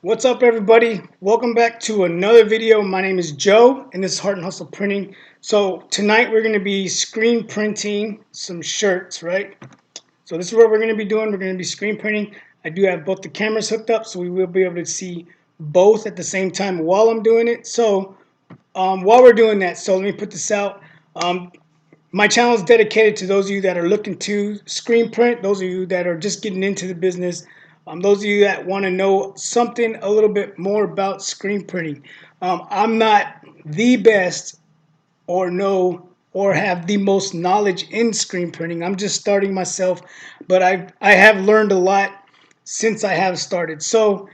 What's up, everybody? Welcome back to another video. My name is Joe and this is Heart and Hustle Printing. So tonight we're going to be screen printing some shirts, right? So this is what we're going to be doing. We're going to be screen printing. I do have both the cameras hooked up, so we will be able to see both at the same time while I'm doing it. So while we're doing that, so let me put this out. My channel is dedicated to those of you that are looking to screen print, those of you that are just getting into the business, those of you that want to know something a little bit more about screen printing. I'm not the best or know or have the most knowledge in screen printing. I'm just starting myself, but I have learned a lot since I have started. So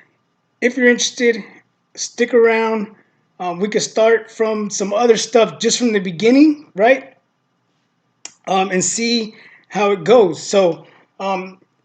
if you're interested, stick around. We could start from some other stuff just from the beginning, right? And see how it goes. So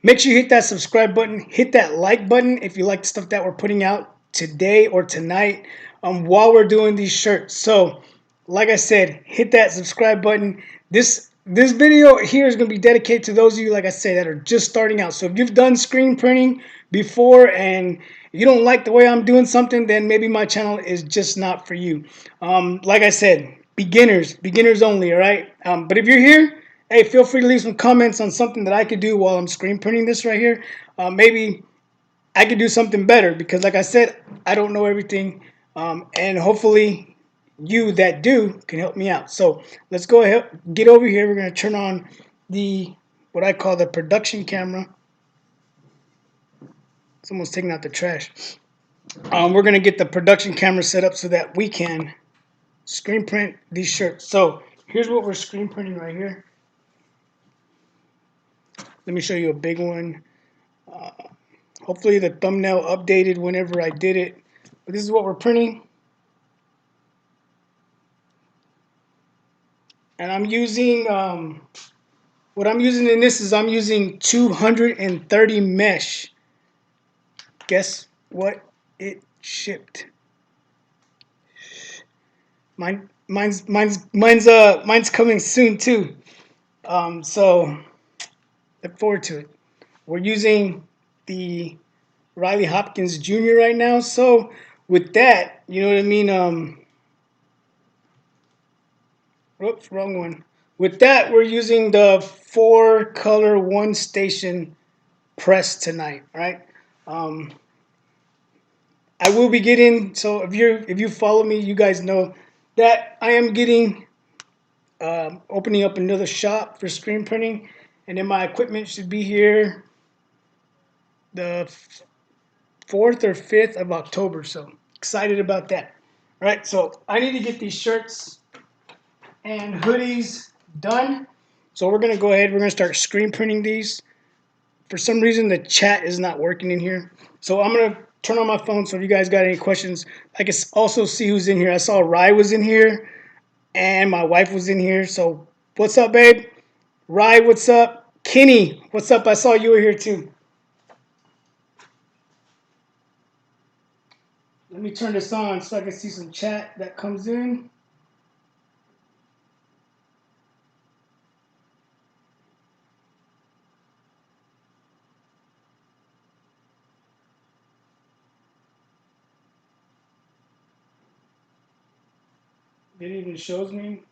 make sure you hit that subscribe button, hit that like button if you like the stuff that we're putting out today or tonight while we're doing these shirts. So like I said, hit that subscribe button. This video here is going to be dedicated to those of you, like I said, that are just starting out. So if you've done screen printing before and you don't like the way I'm doing something, then maybe my channel is just not for you. Like I said, beginners only, all right? But if you're here, hey, feel free to leave some comments on something that I could do while I'm screen printing this right here. Maybe I could do something better because, like I said, I don't know everything, and hopefully you that do can help me out. So let's go ahead, get over here. We're going to turn on the, what I call the production camera. Someone's taking out the trash. We're going to get the production camera set up so that we can screen print these shirts. So here's what we're screen printing right here. Let me show you a big one. Hopefully the thumbnail updated whenever I did it. But this is what we're printing. And I'm using, what I'm using in this is I'm using 230 mesh. Guess what it shipped? Mine's coming soon too. So look forward to it. We're using the Riley Hopkins Jr. right now. So with that, you know what I mean? Oops, wrong one. With that, we're using the 4-color 1-station press tonight, right? I will be getting, so if you follow me, you guys know that I am getting opening up another shop for screen printing, and then my equipment should be here the 4th or 5th of October. So excited about that. All right, so I need to get these shirts and hoodies done. So we're gonna go ahead. We're gonna start screen printing these. For some reason, the chat is not working in here, so I'm gonna turn on my phone. So if you guys got any questions, I can also see who's in here. I saw Rye was in here, and my wife was in here. So what's up, babe? Rye, what's up? Kenny, what's up? I saw you were here too. Let me turn this on so I can see some chat that comes in. It even shows me.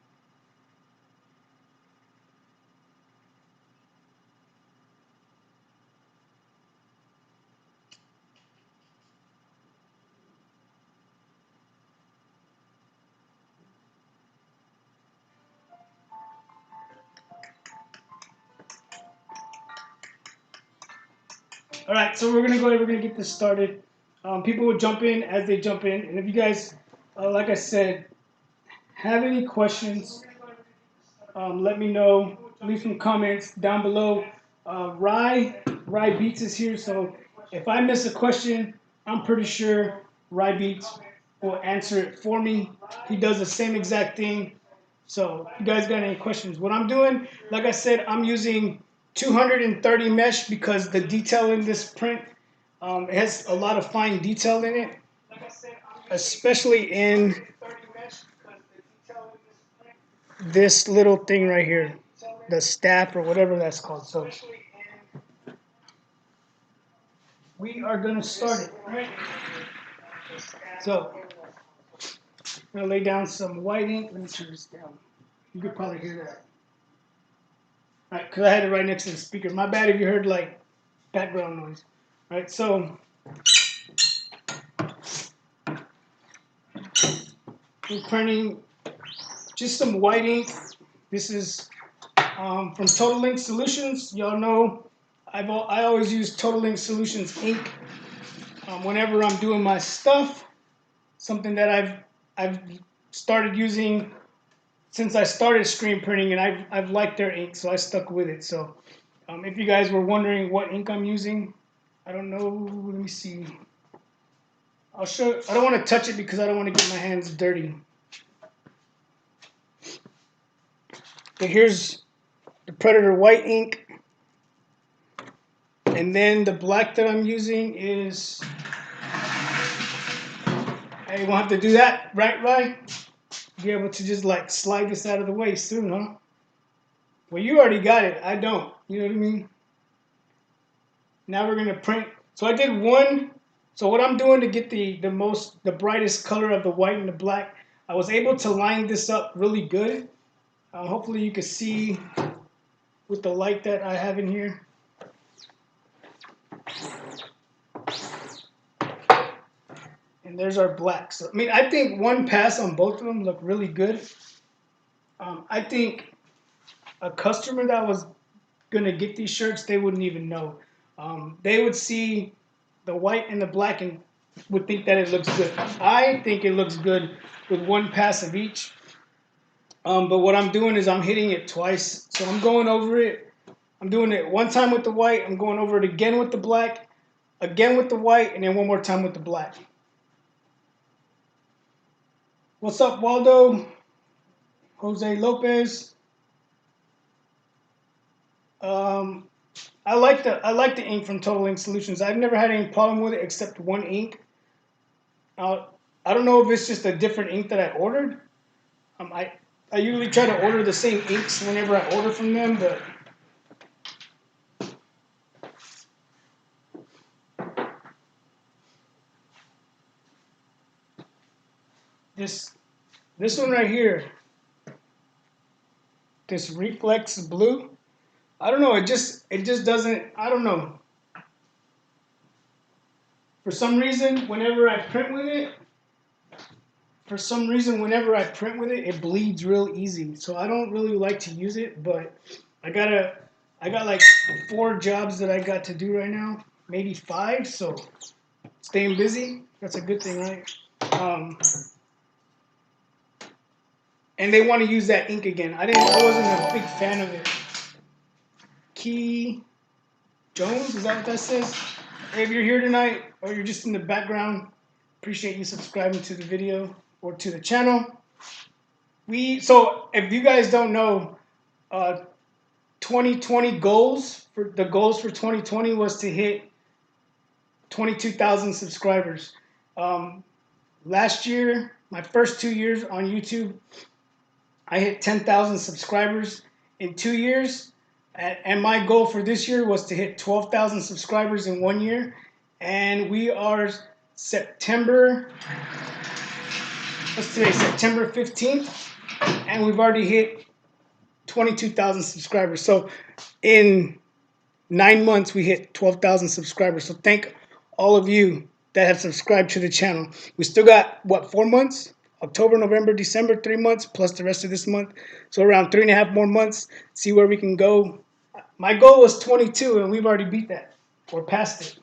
All right, so we're gonna go ahead. We're gonna get this started. People will jump in as they jump in, and if you guys, like I said, have any questions, let me know. Leave some comments down below. Rye Beats is here, so if I miss a question, I'm pretty sure Rye Beats will answer it for me. He does the same exact thing. So if you guys got any questions, what I'm doing, like I said, I'm using 230 mesh because the detail in this print, it has a lot of fine detail in it, especially in this little thing right here, the staff or whatever that's called. So we are going to start it, right? So I'm gonna lay down some white ink. Let me turn this down. You could probably hear that. All right, because I had it right next to the speaker. My bad if you heard like background noise. All right, so we're printing just some white ink. This is from Total Ink Solutions. Y'all know I always use Total Ink Solutions ink whenever I'm doing my stuff. Something that I've started using since I started screen printing, and I've liked their ink, so I stuck with it. So if you guys were wondering what ink I'm using, I don't know. Let me see. I'll show. I don't want to touch it because I don't want to get my hands dirty. But here's the Predator white ink, and then the black that I'm using is. Hey, you won't have to do that, right? Be able to just like slide this out of the way soon, huh? Well, you already got it. I don't. You know what I mean? Now we're gonna print. So I did one. So what I'm doing to get the brightest color of the white and the black, I was able to line this up really good. Hopefully you can see with the light that I have in here. And there's our black. So I mean, I think one pass on both of them look really good. I think a customer that was gonna get these shirts, they wouldn't even know. They would see the white and the black and would think that it looks good. I think it looks good with one pass of each. But what I'm doing is I'm hitting it twice. So I'm going over it. I'm doing it one time with the white. I'm going over it again with the black, again with the white, and then one more time with the black. What's up, Waldo? Jose Lopez. I like the ink from Total Ink Solutions. I've never had any problem with it except one ink. I don't know if it's just a different ink that I ordered. I usually try to order the same inks whenever I order from them, but this one right here, this Reflex Blue, I don't know, it just doesn't, I don't know. For some reason, whenever I print with it, it bleeds real easy. So I don't really like to use it, but I got like 4 jobs that I got to do right now, maybe 5. So staying busy, that's a good thing, right? And they want to use that ink again. I wasn't a big fan of it. Key Jones, is that what that says? Hey, if you're here tonight or you're just in the background, appreciate you subscribing to the video or to the channel. So if you guys don't know, 2020 goals for 2020 was to hit 22,000 subscribers. Last year, my first 2 years on YouTube, I hit 10,000 subscribers in 2 years. And my goal for this year was to hit 12,000 subscribers in 1 year. And we are September 15th. And we've already hit 22,000 subscribers. So in 9 months, we hit 12,000 subscribers. So thank all of you that have subscribed to the channel. We still got, 4 months? October, November, December, 3 months, plus the rest of this month. So around 3.5 more months, see where we can go. My goal was 22, and we've already beat that, or passed it.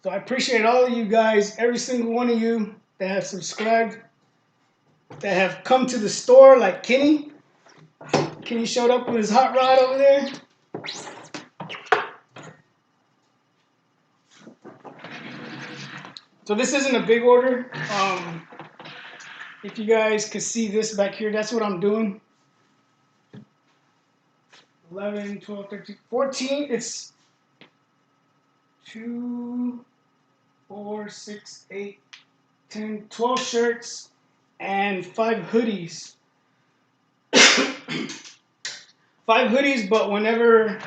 So I appreciate all of you guys, every single one of you that have subscribed, that have come to the store, like Kenny. Kenny showed up with his hot rod over there. So this isn't a big order. If you guys could see this back here, that's what I'm doing. 11, 12, 13, 14. It's 2, 4, 6, 8, 10, 12 shirts and 5 hoodies. 5 hoodies, but whenever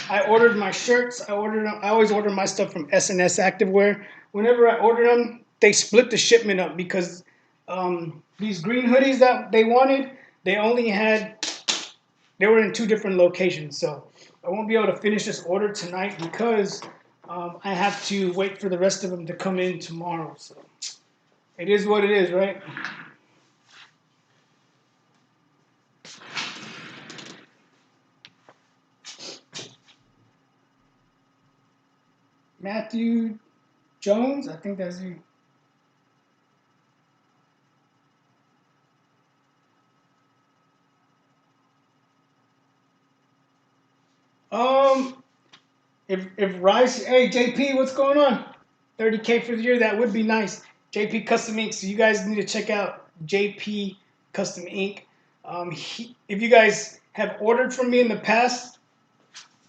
I ordered my shirts, I always order my stuff from S&S Activewear. Whenever I order them, they split the shipment up because these green hoodies that they wanted, they were in 2 different locations. So I won't be able to finish this order tonight because I have to wait for the rest of them to come in tomorrow. So it is what it is, right? Matthew Jones, I think that's you. Um, if Rice, hey JP, what's going on? 30K for the year, that would be nice. JP Custom Ink. So you guys need to check out JP Custom Ink. If you guys have ordered from me in the past,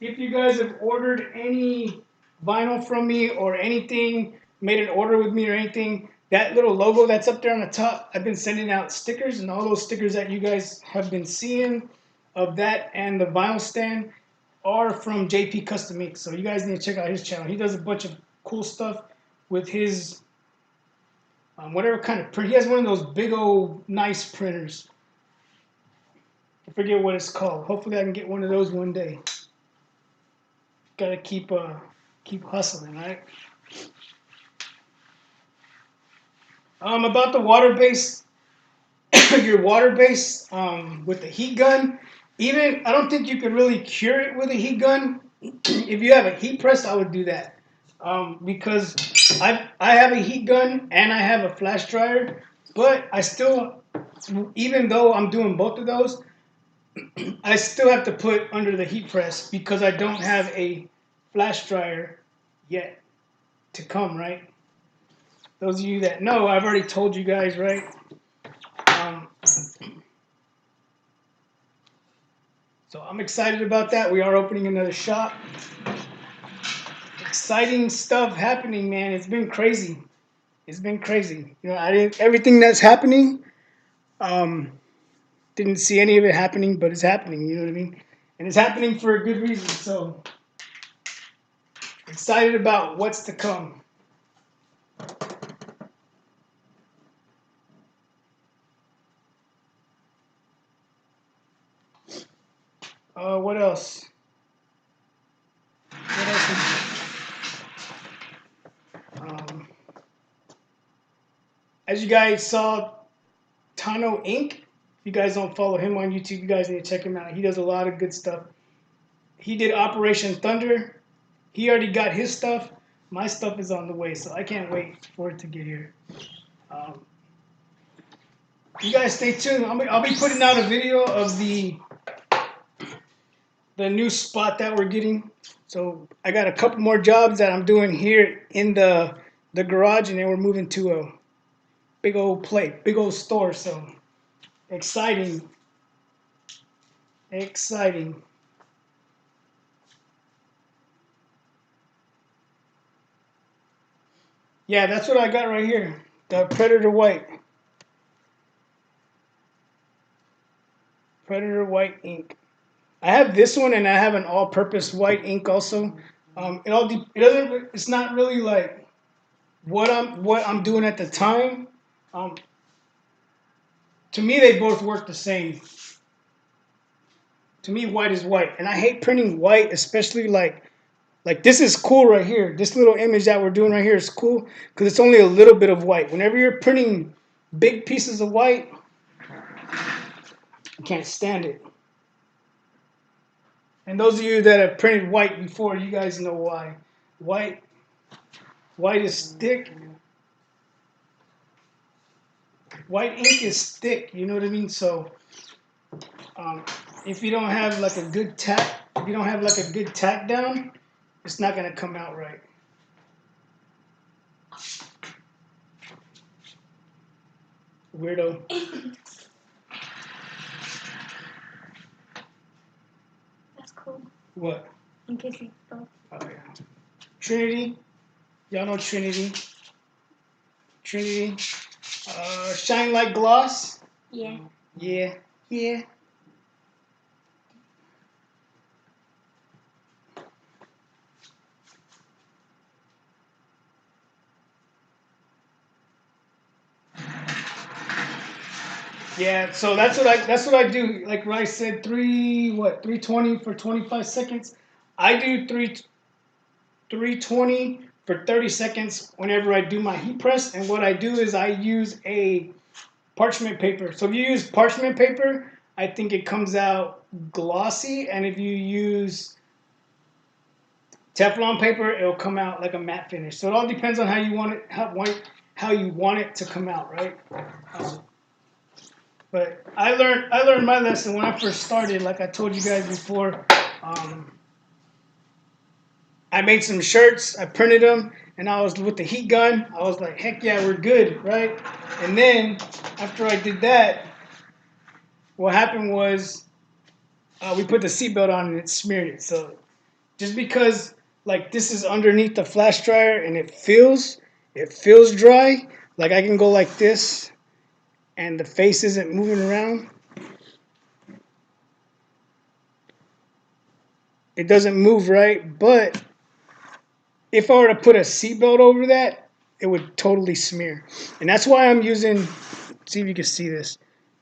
if you guys have ordered any vinyl from me or anything, made an order with me or anything, that little logo that's up there on the top, I've been sending out stickers, and all those stickers that you guys have been seeing of that and the vinyl stand are from JP Custom Ink. So you guys need to check out his channel. He does a bunch of cool stuff with his whatever kind of print. He has one of those big old nice printers. I forget what it's called. Hopefully I can get one of those one day. Gotta keep hustling, right? About the water base, your water base with the heat gun. Even I don't think you could really cure it with a heat gun. If you have a heat press, I would do that because I have a heat gun and I have a flash dryer, but I still, even though I'm doing both of those, I still have to put under the heat press because I don't have a flash dryer yet to come, right? Those of you that know, I've already told you guys, right? So I'm excited about that. We are opening another shop. Exciting stuff happening, man. It's been crazy. It's been crazy. You know, everything that's happening, didn't see any of it happening, but it's happening. You know what I mean? And it's happening for a good reason. So excited about what's to come. What else? What else? As you guys saw, Tano Inc. If you guys don't follow him on YouTube, you guys need to check him out. He does a lot of good stuff. He did Operation Thunder. He already got his stuff. My stuff is on the way, so I can't wait for it to get here. You guys stay tuned. I'll be putting out a video of the new spot that we're getting. So I got a couple more jobs that I'm doing here in the garage, and then we're moving to a big old big old store. So exciting. Exciting. Yeah, that's what I got right here. The Predator White. Predator White ink. I have this one, and I have an all-purpose white ink also. It's not really like what I'm doing at the time. To me, they both work the same. To me, white is white, and I hate printing white, especially like this is cool right here. This little image that we're doing right here is cool because it's only a little bit of white. Whenever you're printing big pieces of white, I can't stand it. And those of you that have printed white before, you guys know why. White is thick. White ink is thick, you know what I mean? So if you don't have like a good tack, down, it's not gonna come out right. Weirdo. That's cool. What? In case you spoke. Oh yeah. Trinity. Y'all know Trinity. Trinity. Shine Like Gloss. Yeah. Yeah. Yeah. Yeah, so that's what I do. Like Rice said, 320 for 25 seconds. I do 320 for 30 seconds whenever I do my heat press. And what I do is I use a parchment paper. So if you use parchment paper, I think it comes out glossy, and if you use Teflon paper, it'll come out like a matte finish. So it all depends on how you want it, how you want it to come out, right? But I learned my lesson when I first started. Like I told you guys before, I made some shirts. I printed them, and I was with the heat gun. I was like, heck yeah, we're good, right? And then after I did that, what happened was we put the seatbelt on and it smeared it. So just because like this is underneath the flash dryer and it feels dry, like I can go like this and the face isn't moving around. It doesn't move right, but if I were to put a seatbelt over that, it would totally smear. And that's why I'm using, see if you can see this,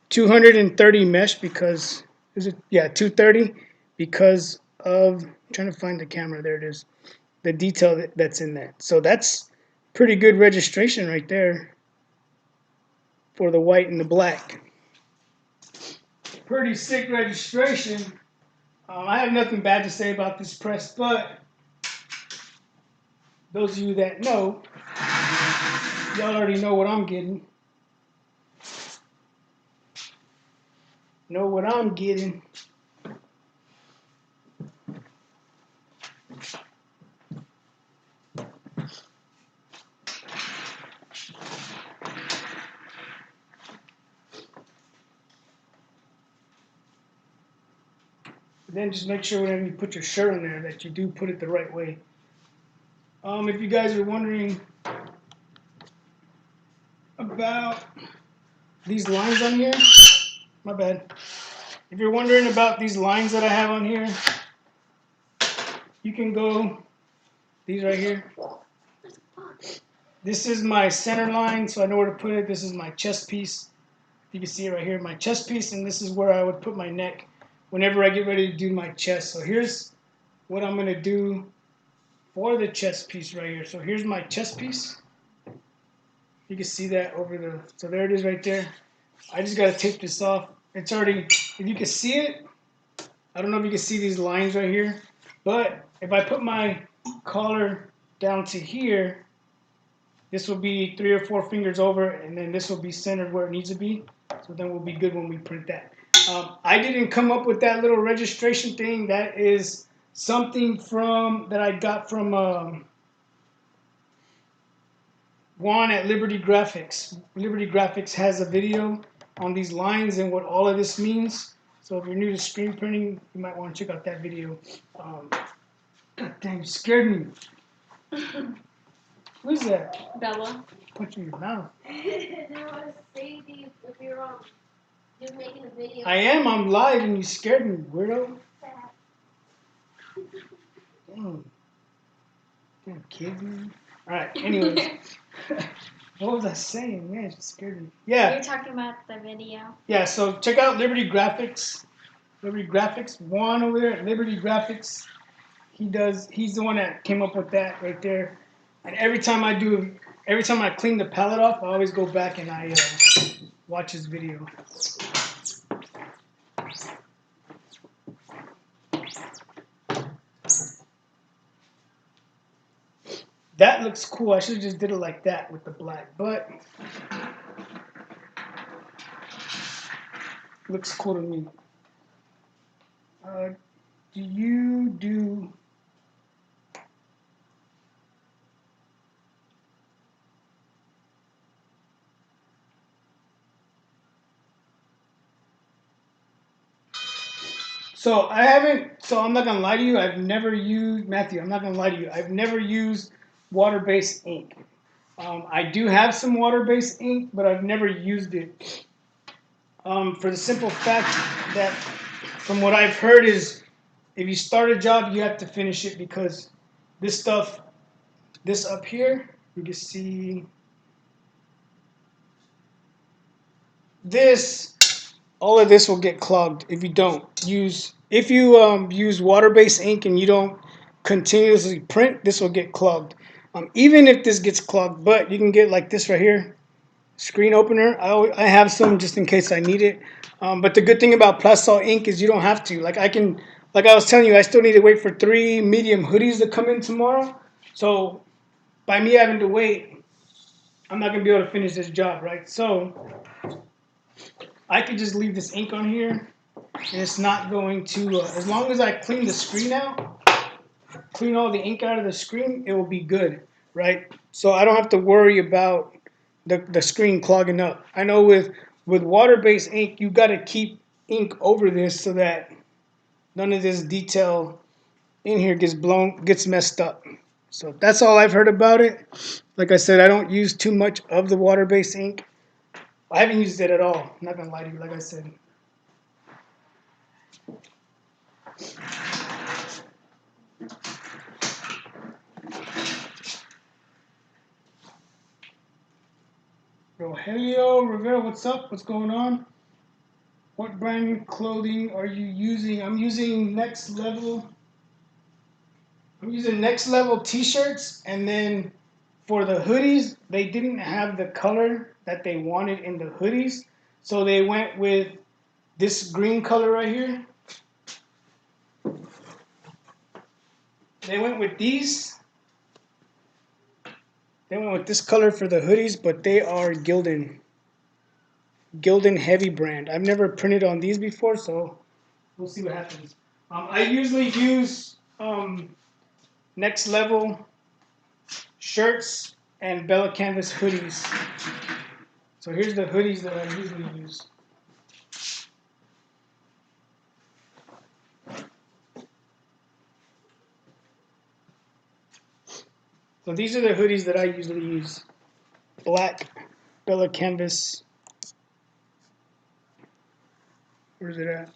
230 mesh because, is it? Yeah, 230 because of, I'm trying to find the camera, there it is, the detail that's in that. So that's pretty good registration right there for the white and the black. Pretty sick registration. I have nothing bad to say about this press, but those of you that know, y'all already know what I'm getting. Know what I'm getting. Then just make sure whenever you put your shirt on there that you do put it the right way. If you guys are wondering about these lines on here, my bad. If you're wondering about these lines that I have on here, you can go, these right here. This is my center line, so I know where to put it. This is my chest piece. You can see it right here, my chest piece, and this is where I would put my neck whenever I get ready to do my chest. So here's what I'm going to do for the chest piece right here. So here's my chest piece. You can see that over the, so there it is right there. I just got to tape this off. It's already, if you can see it, I don't know if you can see these lines right here, but if I put my collar down to here, this will be 3 or 4 fingers over, and then this will be centered where it needs to be. So then we'll be good when we print that. I didn't come up with that little registration thing. That is something that I got from Juan at Liberty Graphics. Liberty Graphics has a video on these lines and what all of this means. So if you're new to screen printing, you might want to check out that video. God damn, you scared me. Who's that? Bella. Punch you in your mouth. I want to say to you if you're wrong. You're making a video. I am. I'm live and you scared me, weirdo. Damn. Damn kid, man. Alright, anyways. What was I saying? Man, it scared me. Yeah. You're talking about the video. Yeah, so check out Liberty Graphics. Liberty Graphics. Juan over there at Liberty Graphics. He's the one that came up with that right there. And every time I clean the palette off, I always go back and I watch his video. That looks cool. I should have just did it like that with the black, but looks cool to me. Do you do? So I haven't. So I'm not gonna lie to you. I've never used Matthew. I'm not gonna lie to you. I've never used water-based ink. I do have some water-based ink, but I've never used it. For the simple fact that, from what I've heard, is if you start a job, you have to finish it because this stuff, this up here, you can see this all of this will get clogged if you don't use. If you use water-based ink and you don't continuously print, this will get clogged. Even if this gets clogged, but you can get like this right here, screen opener. I have some just in case I need it. But the good thing about Plasol ink is you don't have to. Like like I was telling you, I still need to wait for 3 medium hoodies to come in tomorrow. So by me having to wait, I'm not gonna be able to finish this job, right? So I could just leave this ink on here, and it's not going to. As long as I clean the screen out, clean all the ink out of the screen, it will be good, right? So I don't have to worry about the screen clogging up. I know with water-based ink, you got to keep ink over this so that none of this detail in here gets messed up. So that's all I've heard about it. Like I said, I don't use too much of the water-based ink. I haven't used it at all. I'm not gonna lie to you. Like I said. Rogelio Rivera, what's up? What's going on? What brand clothing are you using? I'm using Next Level. I'm using Next Level t-shirts, and then for the hoodies, they didn't have the color that they wanted in the hoodies, so they went with this green color right here. They went with these. They went with this color for the hoodies, but they are Gildan Heavy brand. I've never printed on these before, so we'll see what happens. I usually use Next Level shirts and Bella Canvas hoodies. So here's the hoodies that I usually use. So these are the hoodies that I usually use. Black Bella Canvas. Where's it at?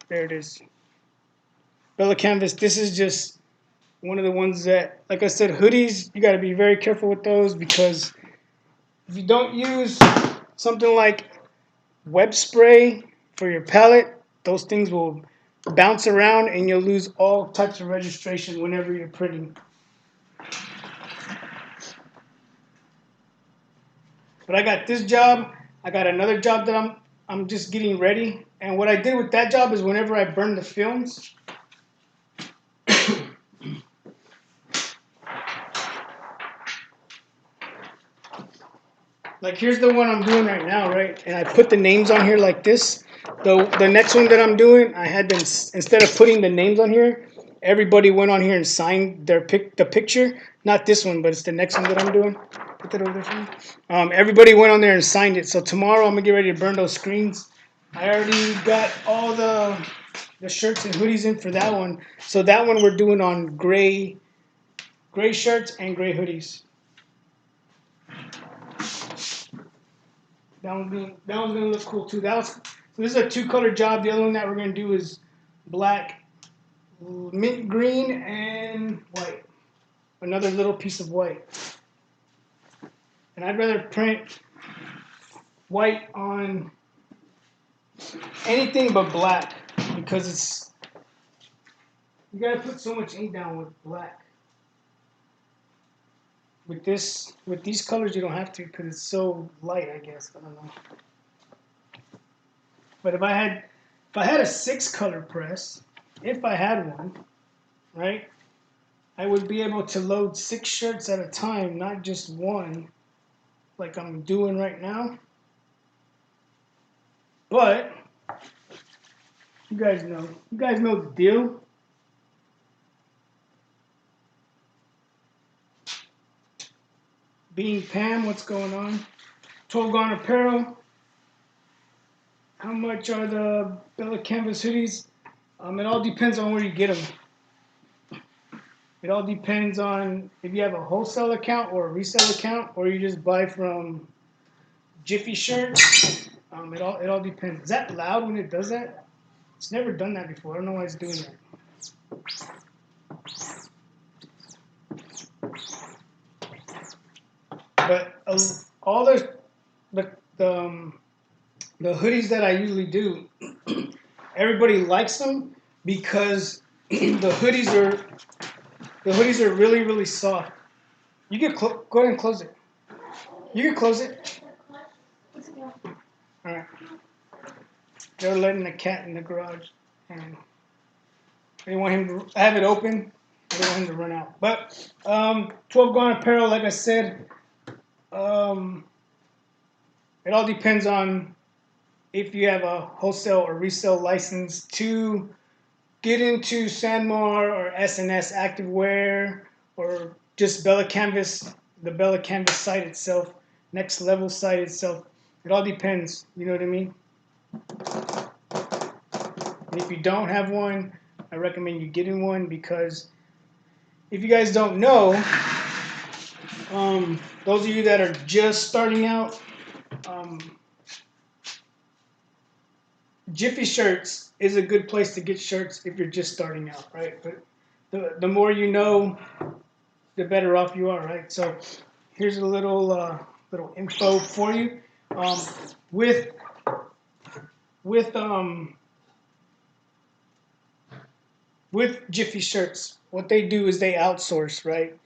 There it is. Bella Canvas. This is just one of the ones that, like I said, hoodies, you got to be very careful with those because if you don't use something like web spray for your palette, those things will bounce around and you'll lose all types of registration whenever you're printing. But I got this job. I got another job that I'm just getting ready. And what I did with that job is whenever I burn the films, like here's the one I'm doing right now, right? And I put the names on here like this. The next one that I'm doing, I had them, instead of putting the names on here, everybody went on here and signed the picture. Not this one, but it's the next one that I'm doing. Put that over there for me. Everybody went on there and signed it. So tomorrow I'm gonna get ready to burn those screens. I already got all the shirts and hoodies in for that one. So that one we're doing on gray shirts and gray hoodies. That one's gonna look cool too. So this is a 2-color job. The other one that we're gonna do is black, mint green, and white. Another little piece of white. And I'd rather print white on anything but black because you gotta put so much ink down with black. With these colors, you don't have to because it's so light. I guess I don't know. But if I had a 6-color press, if I had one, right, I would be able to load 6 shirts at a time, not just one, like I'm doing right now. But you guys know the deal. Being Pam, what's going on? 12 Gone Apparel. How much are the Bella Canvas hoodies? It all depends on where you get them. It all depends on if you have a wholesale account or a resale account, or you just buy from Jiffy Shirts. It all depends. Is that loud when it does that? It's never done that before. I don't know why it's doing that. But all the The hoodies that I usually do, everybody likes them because the hoodies are really really soft. You can go ahead and close it. You can close it. All right. They're letting the cat in the garage, and they want him to. I have it open. I don't want him to run out. But 12 gone apparel, like I said, um, it all depends on if you have a wholesale or resale license to get into Sanmar or SNS Activewear or just Bella Canvas, the Bella Canvas site itself, Next Level site itself. It all depends. You know what I mean? And if you don't have one, I recommend you getting one because if you guys don't know, those of you that are just starting out, um, Jiffy Shirts is a good place to get shirts if you're just starting out, right? But the more you know, the better off you are, right? So here's a little info for you. Um, with with with Jiffy Shirts, what they do is they outsource, right?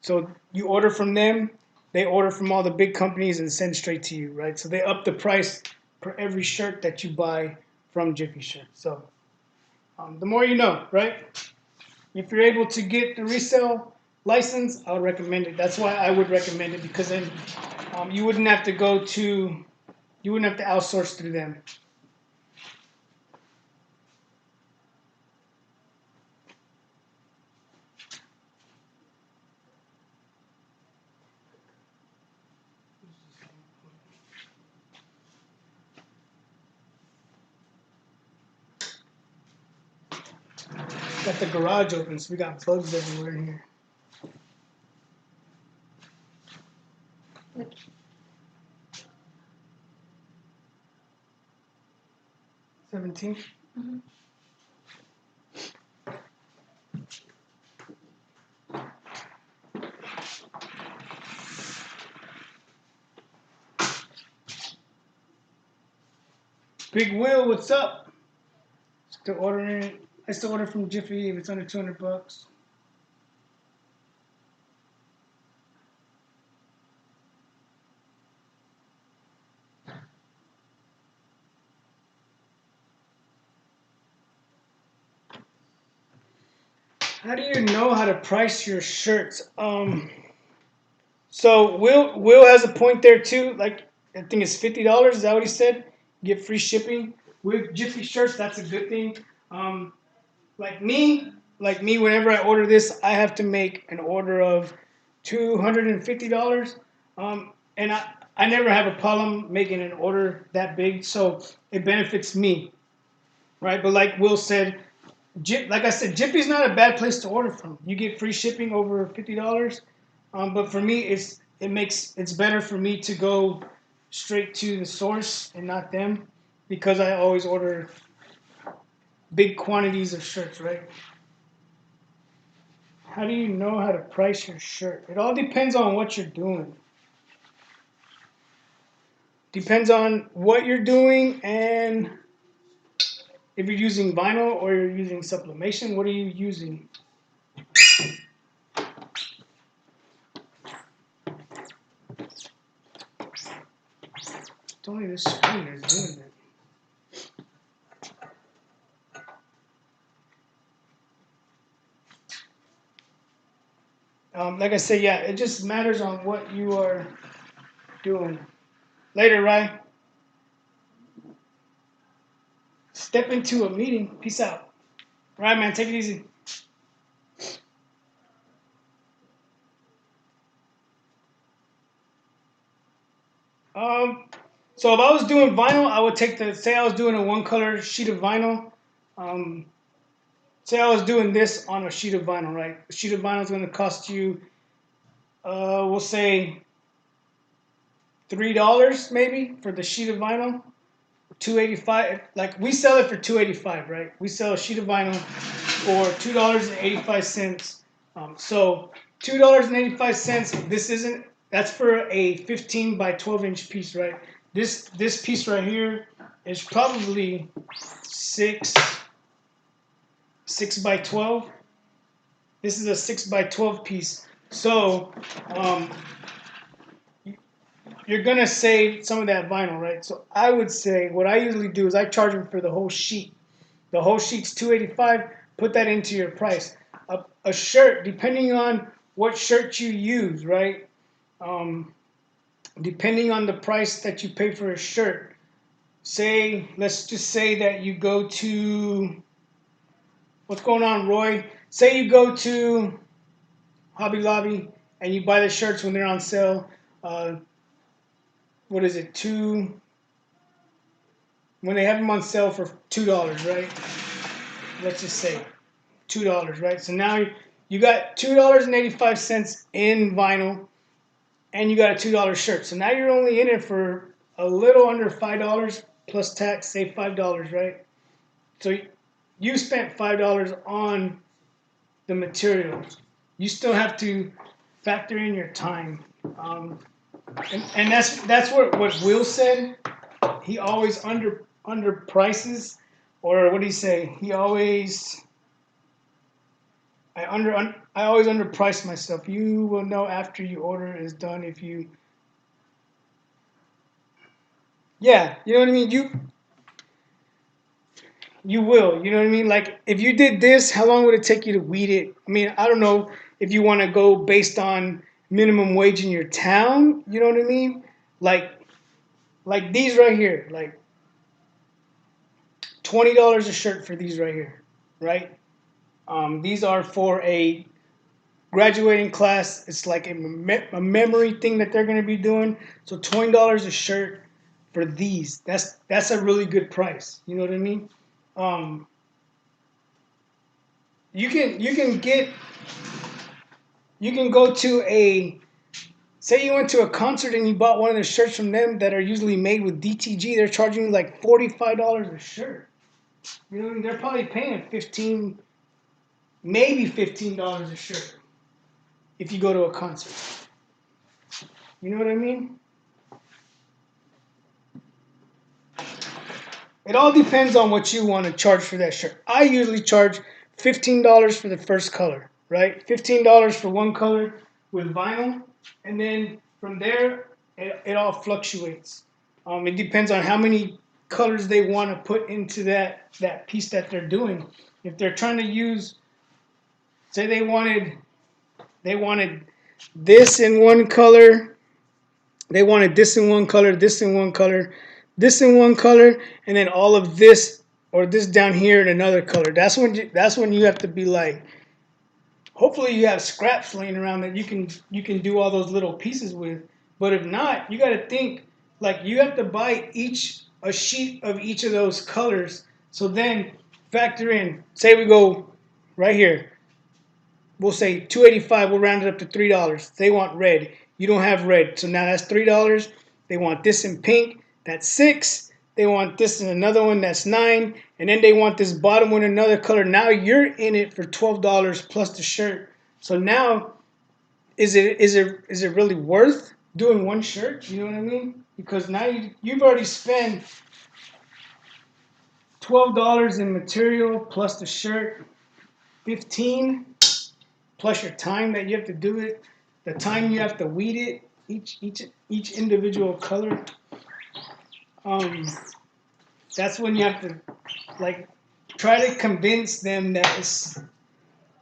So you order from them, they order from all the big companies and send straight to you, right? So they up the price for every shirt that you buy from Jiffy Shirts. So the more you know, right? If you're able to get the resale license, I would recommend it. That's why I would recommend it because then you wouldn't have to you wouldn't have to outsource through them. Got the garage open, so we got bugs everywhere in here. Look. 17. Mhm. Big Will, what's up? Still ordering. I still order from Jiffy if it's under $200. How do you know how to price your shirts? So Will has a point there too. Like I think it's $50. Is that what he said? Get free shipping with Jiffy shirts. That's a good thing. Um, like me, whenever I order this, I have to make an order of $250. And I never have a problem making an order that big, so it benefits me, right? But like Will said, like I said, Jiffy's not a bad place to order from. You get free shipping over $50. But for me, it's better for me to go straight to the source and not them because I always order big quantities of shirts, right? How do you know how to price your shirt? It all depends on what you're doing. Depends on what you're doing and if you're using vinyl or you're using sublimation. What are you using? It's only this screen that's doing it. Like I said, yeah, it just matters on what you are doing. Later, Ryan. Step into a meeting. Peace out. Right, man. Take it easy. Um, so if I was doing vinyl, I would say I was doing a one color sheet of vinyl. Um, say I was doing this on a sheet of vinyl, right? A sheet of vinyl is going to cost you, we'll say $3 maybe for the sheet of vinyl. 285. Like we sell it for 285, right? We sell a sheet of vinyl for $2.85. So $2.85. This isn't. That's for a 15 by 12 inch piece, right? This piece right here is probably 6 by 12. This is a 6 by 12 piece. So you're gonna save some of that vinyl, right? So I would say what I usually do is I charge them for the whole sheet. The whole sheet's $285. Put that into your price. A shirt, depending on what shirt you use, right? Depending on the price that you pay for a shirt. Let's just say that you go to, what's going on, Roy? Say you go to Hobby Lobby and you buy the shirts when they're on sale. What is it? When they have them on sale for $2, right? Let's just say $2, right? So now you got $2.85 in vinyl, and you got a $2 shirt. So now you're only in it for a little under $5 plus tax, say $5, right? So you spent $5 on the materials. You still have to factor in your time, and that's what Will said. He always under prices, or what do you say? I always underprice myself. You will know after your order is done if you. Yeah, you know what I mean. You will. You know what I mean. Like if you did this, how long would it take you to weed it? I mean, I don't know if you want to go based on minimum wage in your town. You know what I mean? Like these right here, like $20 a shirt for these right here, right? These are for a graduating class. It's like a memory thing that they're going to be doing. So $20 a shirt for these. That's a really good price. You know what I mean? Um, you can go to say you went to a concert and you bought one of the shirts from them that are usually made with DTG. They're charging you like $45 a shirt. You know what I mean? They're probably paying maybe $15 a shirt if you go to a concert. You know what I mean? It all depends on what you want to charge for that shirt. I usually charge $15 for the first color, right? $15 for one color with vinyl, and then from there, it all fluctuates. It depends on how many colors they want to put into that piece that they're doing. If they're trying to use, say they wanted this in one color, they wanted this in one color, this in one color, this in one color, and then all of this or this down here in another color. That's when you have to be like, hopefully you have scraps laying around that you can do all those little pieces with. But if not, you got to think like you have to buy a sheet of each of those colors. So then factor in, say we go right here. We'll say $2.85. We'll round it up to $3. They want red. You don't have red, so now that's $3. They want this in pink. That's $6. They want this in another one. That's $9. And then they want this bottom one in another color. Now you're in it for $12 plus the shirt. So now, is it really worth doing one shirt? You know what I mean? Because now you've already spent $12 in material plus the shirt, 15 plus your time that you have to do it, the time you have to weed it, each individual color. That's when you have to like try to convince them that it's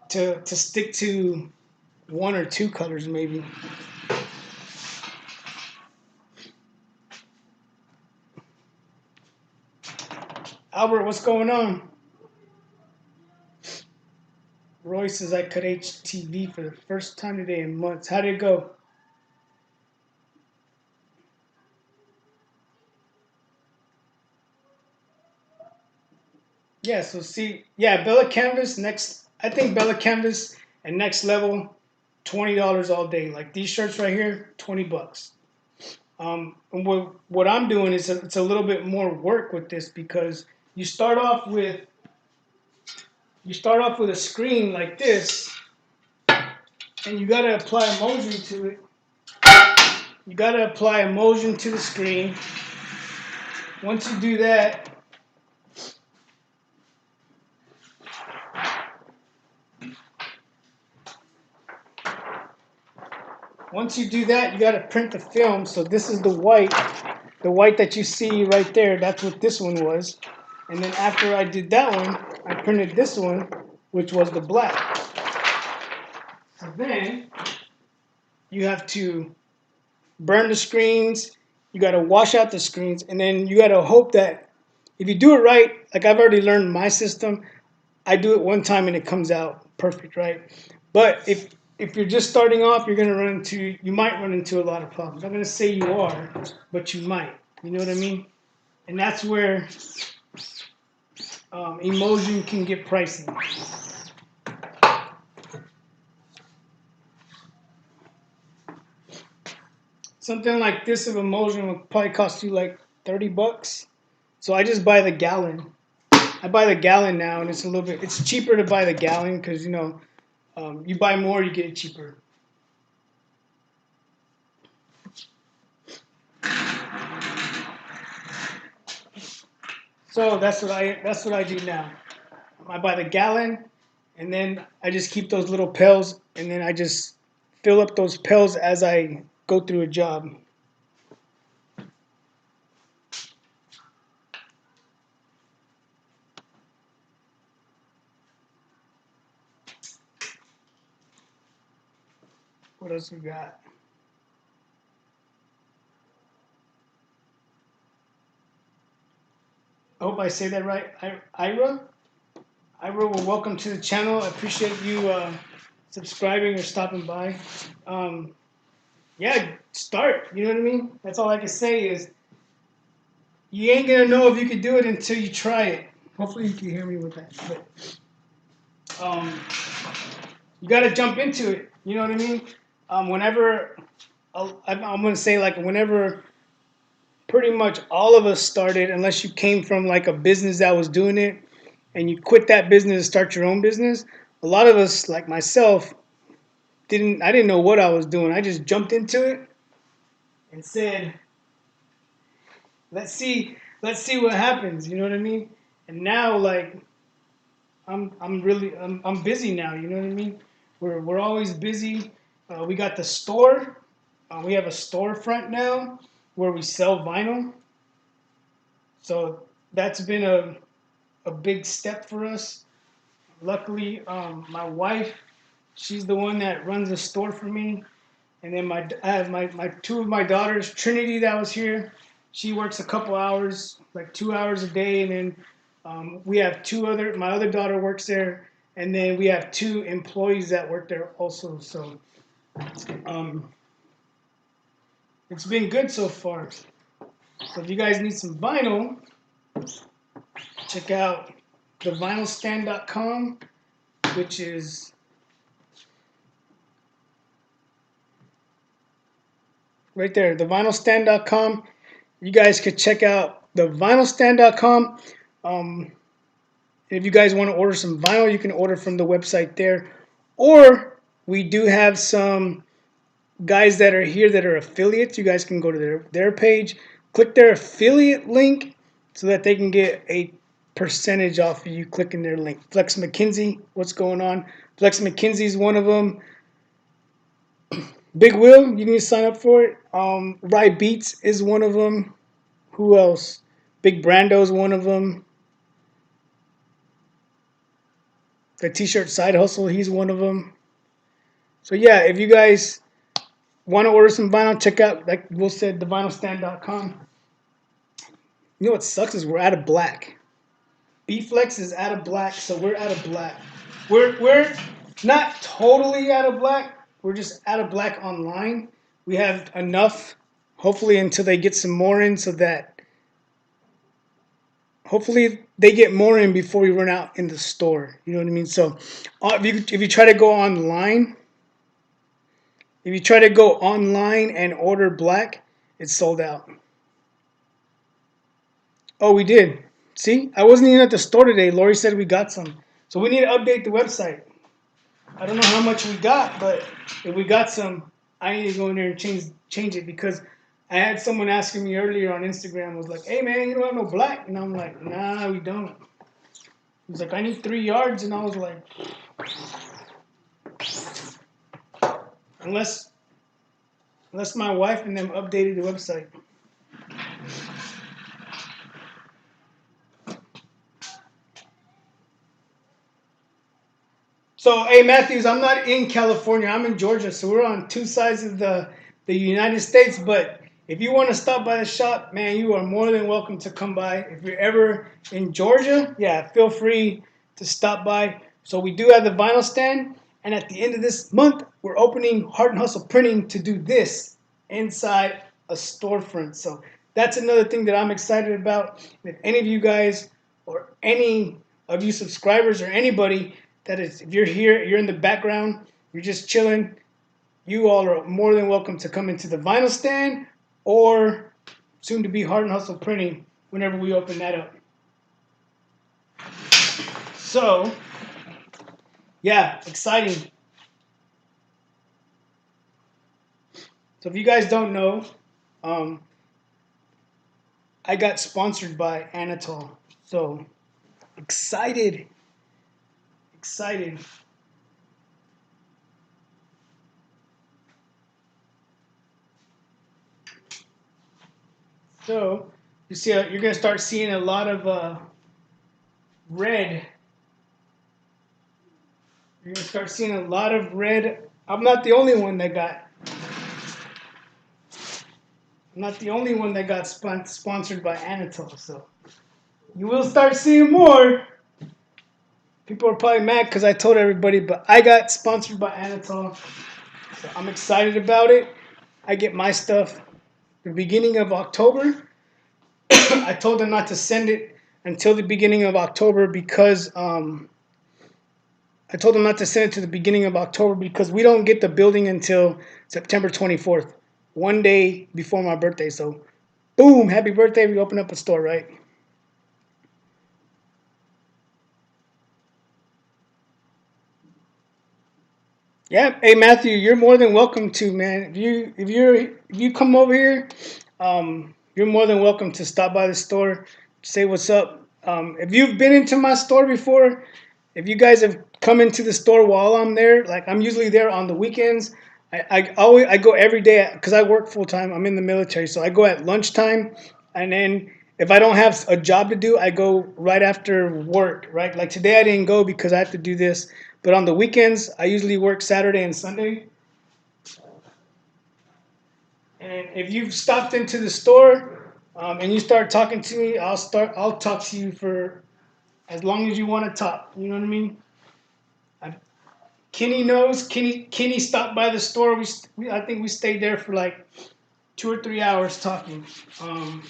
to stick to one or two colors maybe. Albert, what's going on? Roy says I cut HTV for the first time today in months. How did it go? Yeah, so see, yeah, Bella Canvas next. I think Bella Canvas and Next Level, $20 all day. Like these shirts right here, $20. And what I'm doing is it's a little bit more work with this because you start off with a screen like this, and you gotta apply emulsion to it. You gotta apply emulsion to the screen, once you do that, you got to print the film. So this is the white that you see right there. That's what this one was. And then after I did that one, I printed this one, which was the black. So then you have to burn the screens. You got to wash out the screens, and then you got to hope that if you do it right, like I've already learned my system, I do it one time and it comes out perfect, right? But if you're just starting off, you might run into a lot of problems. I'm gonna say you are, but you might. You know what I mean? And that's where emulsion can get pricey. Something like this of emulsion will probably cost you like $30. So I just buy the gallon. I buy the gallon now, and it's cheaper to buy the gallon because you buy more, you get it cheaper. So that's what I do now. I buy the gallon, and then I just keep those little pails, and then I just fill up those pails as I go through a job. What else we got? I hope I say that right. Ira? Ira, well, welcome to the channel. I appreciate you subscribing or stopping by. Yeah, start. You know what I mean? That's all I can say is you ain't going to know if you can do it until you try it. Hopefully you can hear me with that. But you got to jump into it. You know what I mean? I'm going to say like whenever pretty much all of us started, unless you came from like a business that was doing it and you quit that business to start your own business, a lot of us, like myself, I didn't know what I was doing. I just jumped into it and said, let's see what happens. You know what I mean? And now like I'm busy now. You know what I mean? We're always busy. We got the store. We have a storefront now where we sell vinyl. So that's been a big step for us. Luckily, my wife, she's the one that runs the store for me. And then I have my two of my daughters, Trinity, that was here. She works a couple hours, like 2 hours a day, and then we have my other daughter works there, and then we have two employees that work there also. So it's been good so far. So if you guys need some vinyl, check out thevinylstand.com, which is right there, thevinylstand.com. You guys could check out thevinylstand.com. If you guys want to order some vinyl, you can order from the website there. Or we do have some guys that are here that are affiliates. You guys can go to their page, click their affiliate link so that they can get a percentage off of you clicking their link. Flex McKinsey, what's going on? Flex McKinsey is one of them. Big Will, you need to sign up for it. Rye Beats is one of them. Who else? Big Brando is one of them. The T-shirt side hustle, he's one of them. So yeah, if you guys want to order some vinyl, check out, like Will said, thevinylstand.com. You know what sucks is we're out of black. B-Flex is out of black, so we're out of black. We're not totally out of black. We're just out of black online. We have enough, hopefully, until they get some more in, so that hopefully they get more in before we run out in the store. You know what I mean? So if you try to go online, and order black, it's sold out. Oh, we did. See, I wasn't even at the store today. Lori said we got some. So we need to update the website. I don't know how much we got, but if we got some, I need to go in there and change it because I had someone asking me earlier on Instagram, was like, "Hey man, you don't have no black?" And I'm like, "Nah, we don't." He's like, "I need 3 yards," and I was like, "Unless my wife and them updated the website." So, hey Matthews, I'm not in California. I'm in Georgia, so we're on two sides of the United States. But if you want to stop by the shop, man, you are more than welcome to come by. If you're ever in Georgia, yeah, feel free to stop by. So we do have the vinyl stand, and at the end of this month, we're opening Heart and Hustle Printing to do this inside a storefront. So that's another thing that I'm excited about. If any of you guys or any of you subscribers or anybody that is, if you're here, you're in the background, you're just chilling, you all are more than welcome to come into the vinyl stand or soon to be Heart and Hustle Printing whenever we open that up. So, yeah, exciting. So if you guys don't know, I got sponsored by Anatol. So excited. Excited. So you see, you're gonna start seeing a lot of red. You're gonna start seeing a lot of red. I'm not the only one that got. I'm not the only one that got sponsored by Anatol. So you will start seeing more. People are probably mad because I told everybody, but I got sponsored by Anatol. So I'm excited about it. I get my stuff the beginning of October. I told them not to send it until the beginning of October because I told them not to send it to the beginning of October because we don't get the building until September 24th, one day before my birthday. So, boom, happy birthday! We open up a store, right? Yeah. Hey, Matthew, you're more than welcome to, man. If you come over here, you're more than welcome to stop by the store, say what's up. If you've been into my store before, if you guys have come into the store while I'm there, like I'm usually there on the weekends. I go every day because I work full time. I'm in the military, so I go at lunchtime, and then if I don't have a job to do, I go right after work. Right, like today I didn't go because I have to do this. But on the weekends, I usually work Saturday and Sunday. And if you've stopped into the store and you start talking to me, I'll talk to you for as long as you want to talk. You know what I mean? I, Kenny knows. Kenny stopped by the store. I think we stayed there for like 2 or 3 hours talking. Um,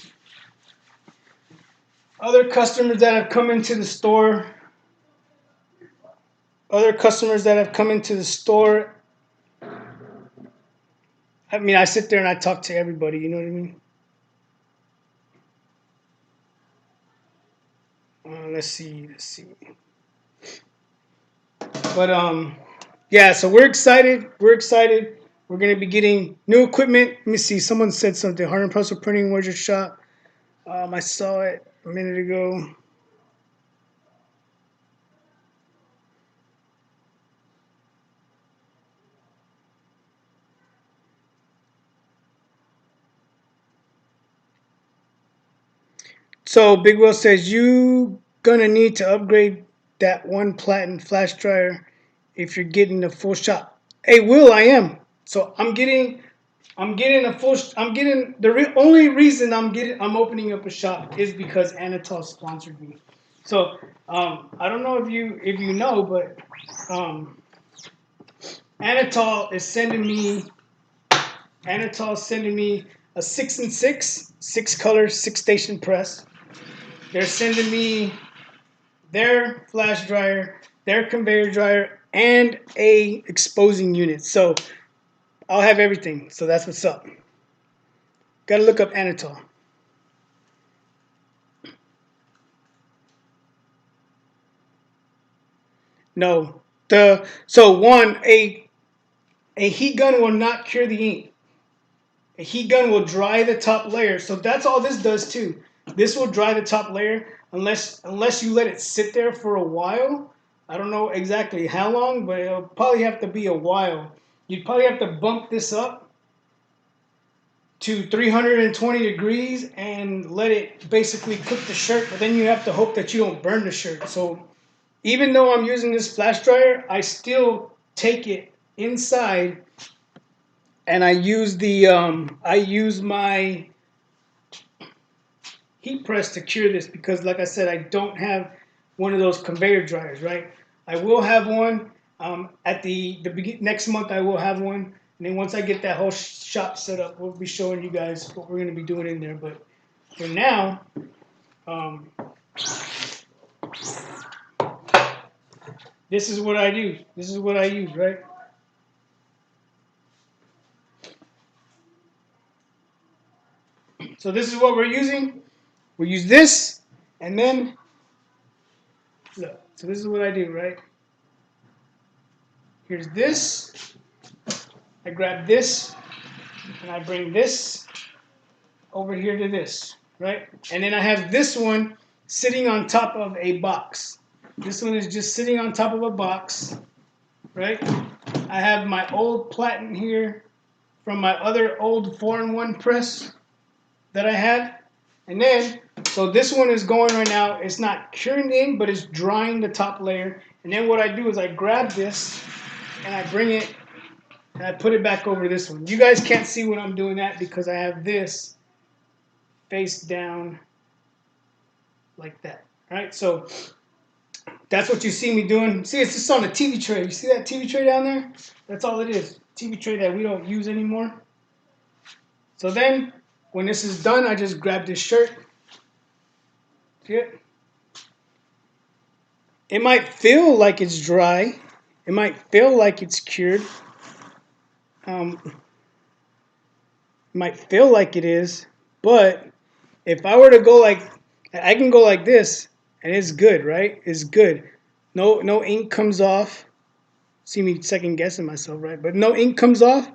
other customers that have come into the store. Other customers that have come into the store. I mean, I sit there and I talk to everybody. You know what I mean? Let's see. Let's see. But yeah. So we're excited. We're excited. We're gonna be getting new equipment. Let me see. Someone said something. Hard and Pressure Printing. Where's your shop? I saw it a minute ago. So Big Will says you gonna need to upgrade that one platinum flash dryer if you're getting the full shop. Hey Will, I am. So I'm getting a full. I'm getting only reason I'm opening up a shop is because Anatol sponsored me. So I don't know if you know, but um, Anatol is sending me a 6 and 6 6 color 6 station press. They're sending me their flash dryer, their conveyor dryer, and a exposing unit. So I'll have everything. So that's what's up. Gotta look up Anatol. No. So one, a heat gun will not cure the ink. A heat gun will dry the top layer. So that's all this does too. This will dry the top layer unless you let it sit there for a while. I don't know exactly how long, but it'll probably have to be a while. You'd probably have to bump this up to 320 degrees and let it basically cook the shirt, but then you have to hope that you don't burn the shirt. So even though I'm using this flash dryer, I still take it inside and I use my heat press to cure this because, like I said, I don't have one of those conveyor dryers, right? I will have one at the next month. I will have one, and then once I get that whole shop set up, we'll be showing you guys what we're going to be doing in there. But for now, this is what I do. This is what I use, right? So this is what we're using. We use this, and then look. So this is what I do, right? Here's this. I grab this, and I bring this over here to this, right? And then I have this one sitting on top of a box. This one is just sitting on top of a box, right? I have my old platen here from my other old 4-in-1 press that I had. And then, so this one is going right now. It's not curing the ink, but it's drying the top layer. And then what I do is I grab this and I bring it and I put it back over this one. You guys can't see when I'm doing that because I have this face down like that. All right, so that's what you see me doing. See, it's just on a TV tray. You see that TV tray down there? That's all it is. TV tray that we don't use anymore. So then, when this is done, I just grab this shirt. See it? It might feel like it's dry. It might feel like it's cured. It might feel like it is, but if I were to go like, I can go like this, and it's good, right? It's good. No ink comes off. See me second guessing myself, right? But no ink comes off.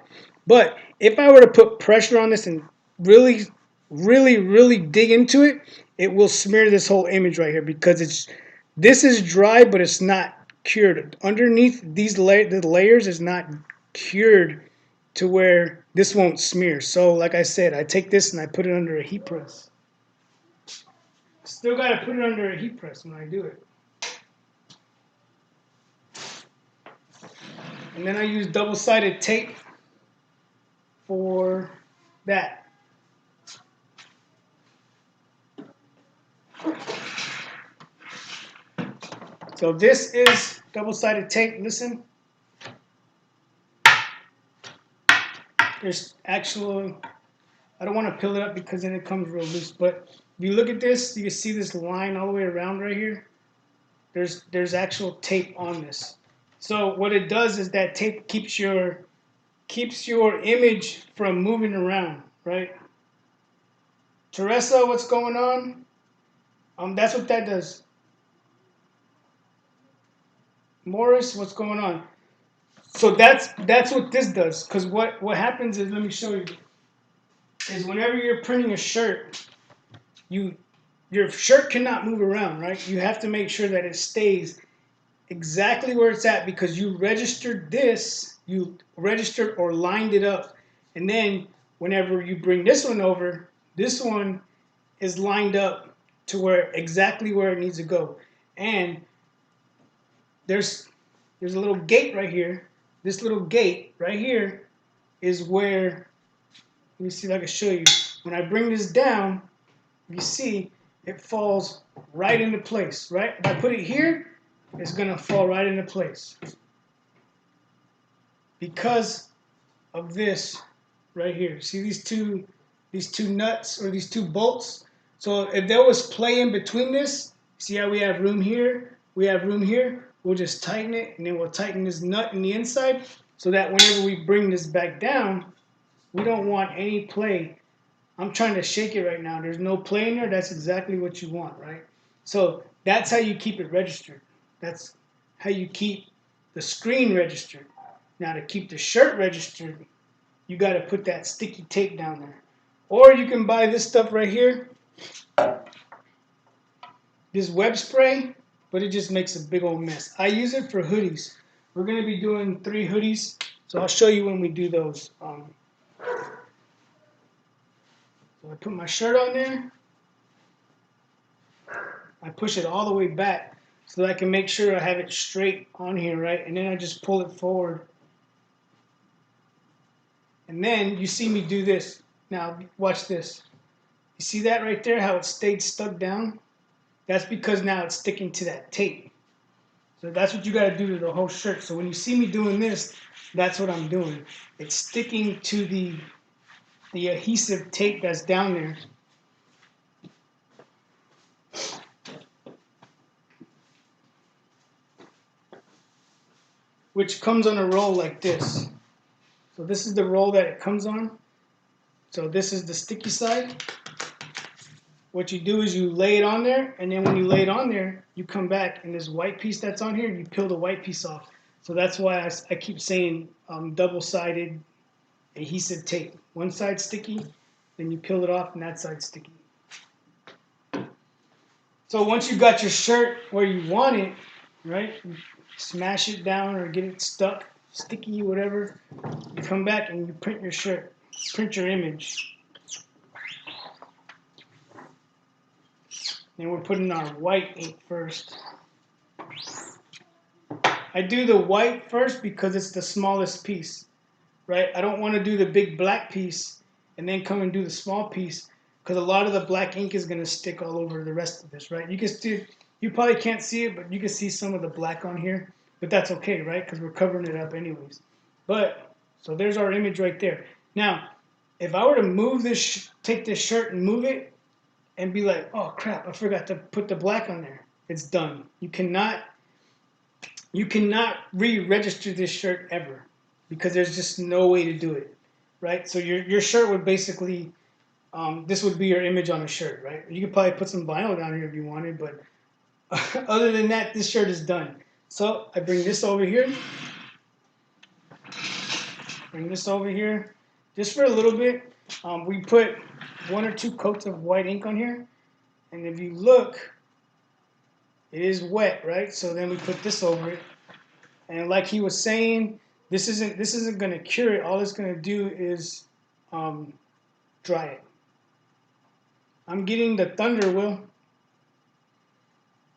But if I were to put pressure on this and really, really, really dig into it, it will smear this whole image right here because this is dry, but it's not cured. Underneath these the layers is not cured to where this won't smear. So like I said, I take this and I put it under a heat press. Still got to put it under a heat press when I do it. And then I use double-sided tape for that. So this is double-sided tape. Listen. There's actual, I don't want to peel it up because then it comes real loose, but if you look at this, you can see this line all the way around right here. There's actual tape on this. So what it does is that tape keeps your image from moving around, right? Teresa, what's going on? That's what that does. Morris, what's going on? So that's what this does. Because what happens is, let me show you, is whenever you're printing a shirt, your shirt cannot move around, right? You have to make sure that it stays exactly where it's at because you registered this, you registered or lined it up. And then whenever you bring this one over, this one is lined up to where exactly where it needs to go. And there's a little gate right here. This little gate right here is where, let me see if I can show you. When I bring this down, you see it falls right into place, right? If I put it here, it's gonna fall right into place because of this right here. See these two nuts or these two bolts? So if there was play in between this, see how we have room here, we have room here, we'll just tighten it and then we'll tighten this nut in the inside so that whenever we bring this back down, we don't want any play. I'm trying to shake it right now. There's no play in there. That's exactly what you want, right? So that's how you keep it registered. That's how you keep the screen registered. Now to keep the shirt registered, you got to put that sticky tape down there. Or you can buy this stuff right here, this web spray, but it just makes a big old mess. I use it for hoodies. We're going to be doing 3 hoodies, so I'll show you when we do those. So I put my shirt on there. I push it all the way back so that I can make sure I have it straight on here, right? And then I just pull it forward. And then you see me do this. Now, watch this. You see that right there, how it stayed stuck down? That's because now it's sticking to that tape. So that's what you got to do to the whole shirt. So when you see me doing this, that's what I'm doing. It's sticking to the adhesive tape that's down there. Which comes on a roll like this. So this is the roll that it comes on. So this is the sticky side. What you do is you lay it on there, and then when you lay it on there, you come back, and this white piece that's on here, you peel the white piece off. So that's why I keep saying double-sided adhesive tape. One side sticky, then you peel it off, and that side's sticky. So once you got your shirt where you want it, right, you smash it down or get it stuck, sticky, whatever, you come back and you print your shirt, print your image. And we're putting our white ink first. I do the white first because it's the smallest piece, right? I don't want to do the big black piece and then come and do the small piece because a lot of the black ink is going to stick all over the rest of this, right? You probably can't see it, but you can see some of the black on here, but that's okay, right? Because we're covering it up anyways. But, so there's our image right there. Now, if I were to move this, take this shirt and move it, and be like, oh crap, I forgot to put the black on there. It's done. You cannot re-register this shirt ever because there's just no way to do it, right? So your shirt would basically, this would be your image on a shirt, right? You could probably put some vinyl down here if you wanted, but other than that, this shirt is done. So I bring this over here. Bring this over here just for a little bit. We put 1 or 2 coats of white ink on here. And if you look, it is wet, right? So then we put this over it. And like he was saying, this isn't going to cure it. All it's going to do is dry it. I'm getting the thunder, Will.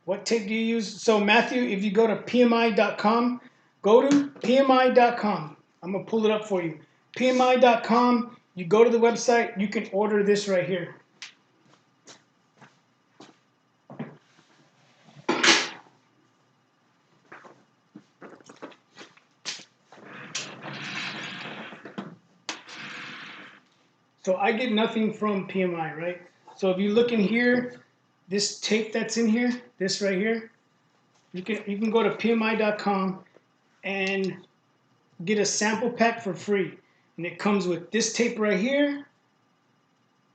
What tape do you use? So Matthew, if you go to PMI.com, go to PMI.com. I'm going to pull it up for you. PMI.com, you go to the website, you can order this right here. So I get nothing from PMI, right? So if you look in here, this tape that's in here, this right here, you can go to PMI.com and get a sample pack for free. And it comes with this tape right here,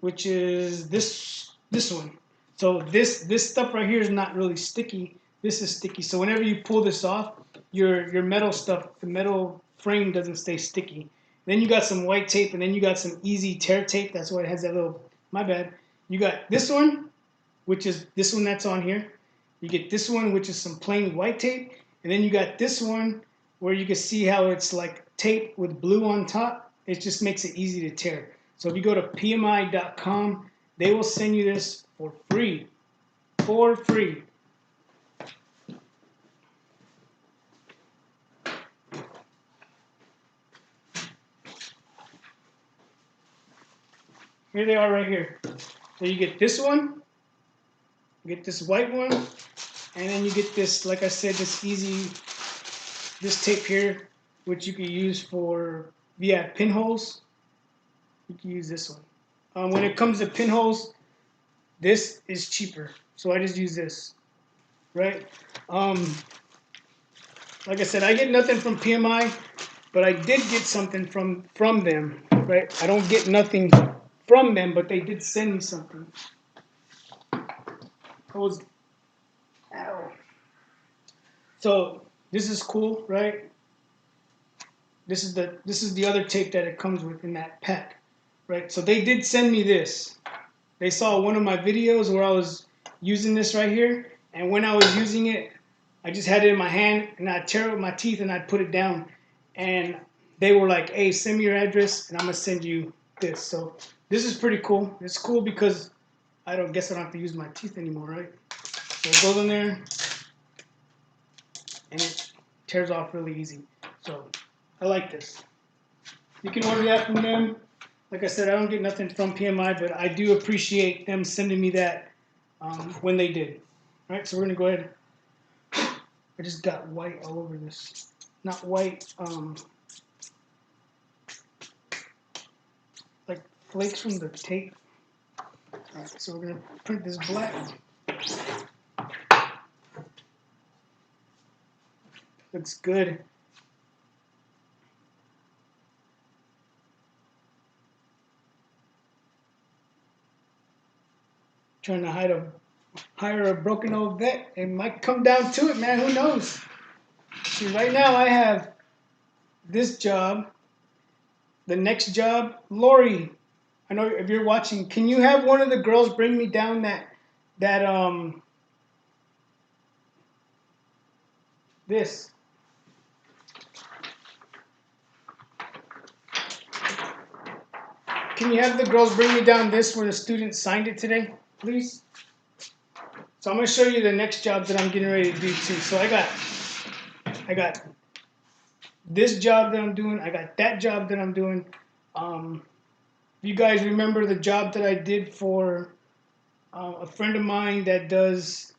which is this one. So this stuff right here is not really sticky. This is sticky. So whenever you pull this off, your metal stuff, the metal frame doesn't stay sticky. Then you got some white tape, and then you got some easy tear tape. That's why it has that little, my bad. You got this one, which is this one that's on here. You get this one, which is some plain white tape. And then you got this one where you can see how it's like tape with blue on top. It just makes it easy to tear. So if you go to PMI.com, they will send you this for free. For free. Here they are right here. So you get this one, you get this white one, and then you get this, like I said, this tape here, which you can use for, if you have pinholes, you can use this one. When it comes to pinholes, this is cheaper. So I just use this, right? Like I said, I get nothing from PMI, but I did get something from them, right? I don't get nothing from them, but they did send me something. Ow. So this is cool, right? This is the other tape that it comes with in that pack, right? So they did send me this. They saw one of my videos where I was using this right here, and when I was using it, I just had it in my hand, and I'd tear it with my teeth, and I'd put it down, and they were like, "Hey, send me your address, and I'm gonna send you this." So this is pretty cool. It's cool because I don't have to use my teeth anymore, right? So it goes in there, and it tears off really easy. So I like this. You can order that from them. Like I said, I don't get nothing from PMI, but I do appreciate them sending me that when they did. All right, so we're gonna go ahead. I just got white all over this. Not white, like flakes from the tape. All right, so we're gonna print this black. Looks good. Trying to hire a broken old vet. It might come down to it, man. Who knows? See, right now I have this job. The next job, Lori. I know if you're watching, can you have one of the girls bring me down this? Can you have the girls bring me down this where the student signed it today, please? So I'm gonna show you the next job that I'm getting ready to do too. So I got this job that I'm doing. I got that job that I'm doing. You guys remember the job that I did for a friend of mine that does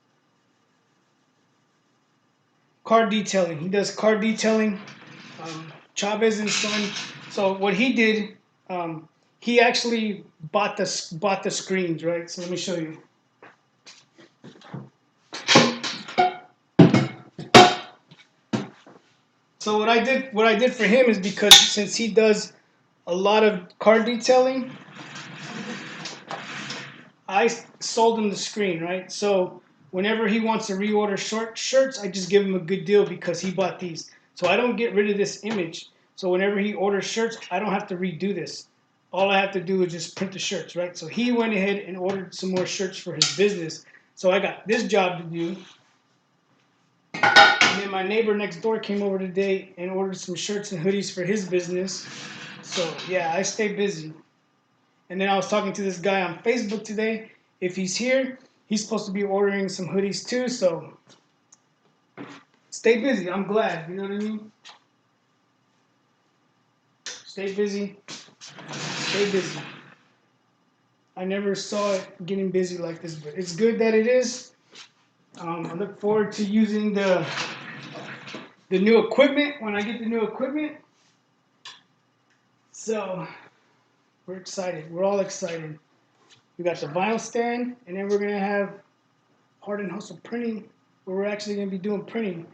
car detailing. He does car detailing. Chavez and Son. So what he did, he actually bought the screens, right? So let me show you. So what I did for him is because since he does a lot of car detailing, I sold him the screen, right? So whenever he wants to reorder short shirts, I just give him a good deal because he bought these. So I don't get rid of this image. So whenever he orders shirts, I don't have to redo this. All I have to do is just print the shirts, right? So he went ahead and ordered some more shirts for his business. So I got this job to do. And then my neighbor next door came over today and ordered some shirts and hoodies for his business. So yeah, I stay busy. And then I was talking to this guy on Facebook today. If he's here, he's supposed to be ordering some hoodies too. So stay busy. I'm glad. You know what I mean? Stay busy. Stay busy. I never saw it getting busy like this, but it's good that it is. I look forward to using the new equipment when I get the new equipment. So we're excited. We're all excited. We got the vinyl stand, and then we're gonna have Hard and Hustle printing, where we're actually gonna be doing printing.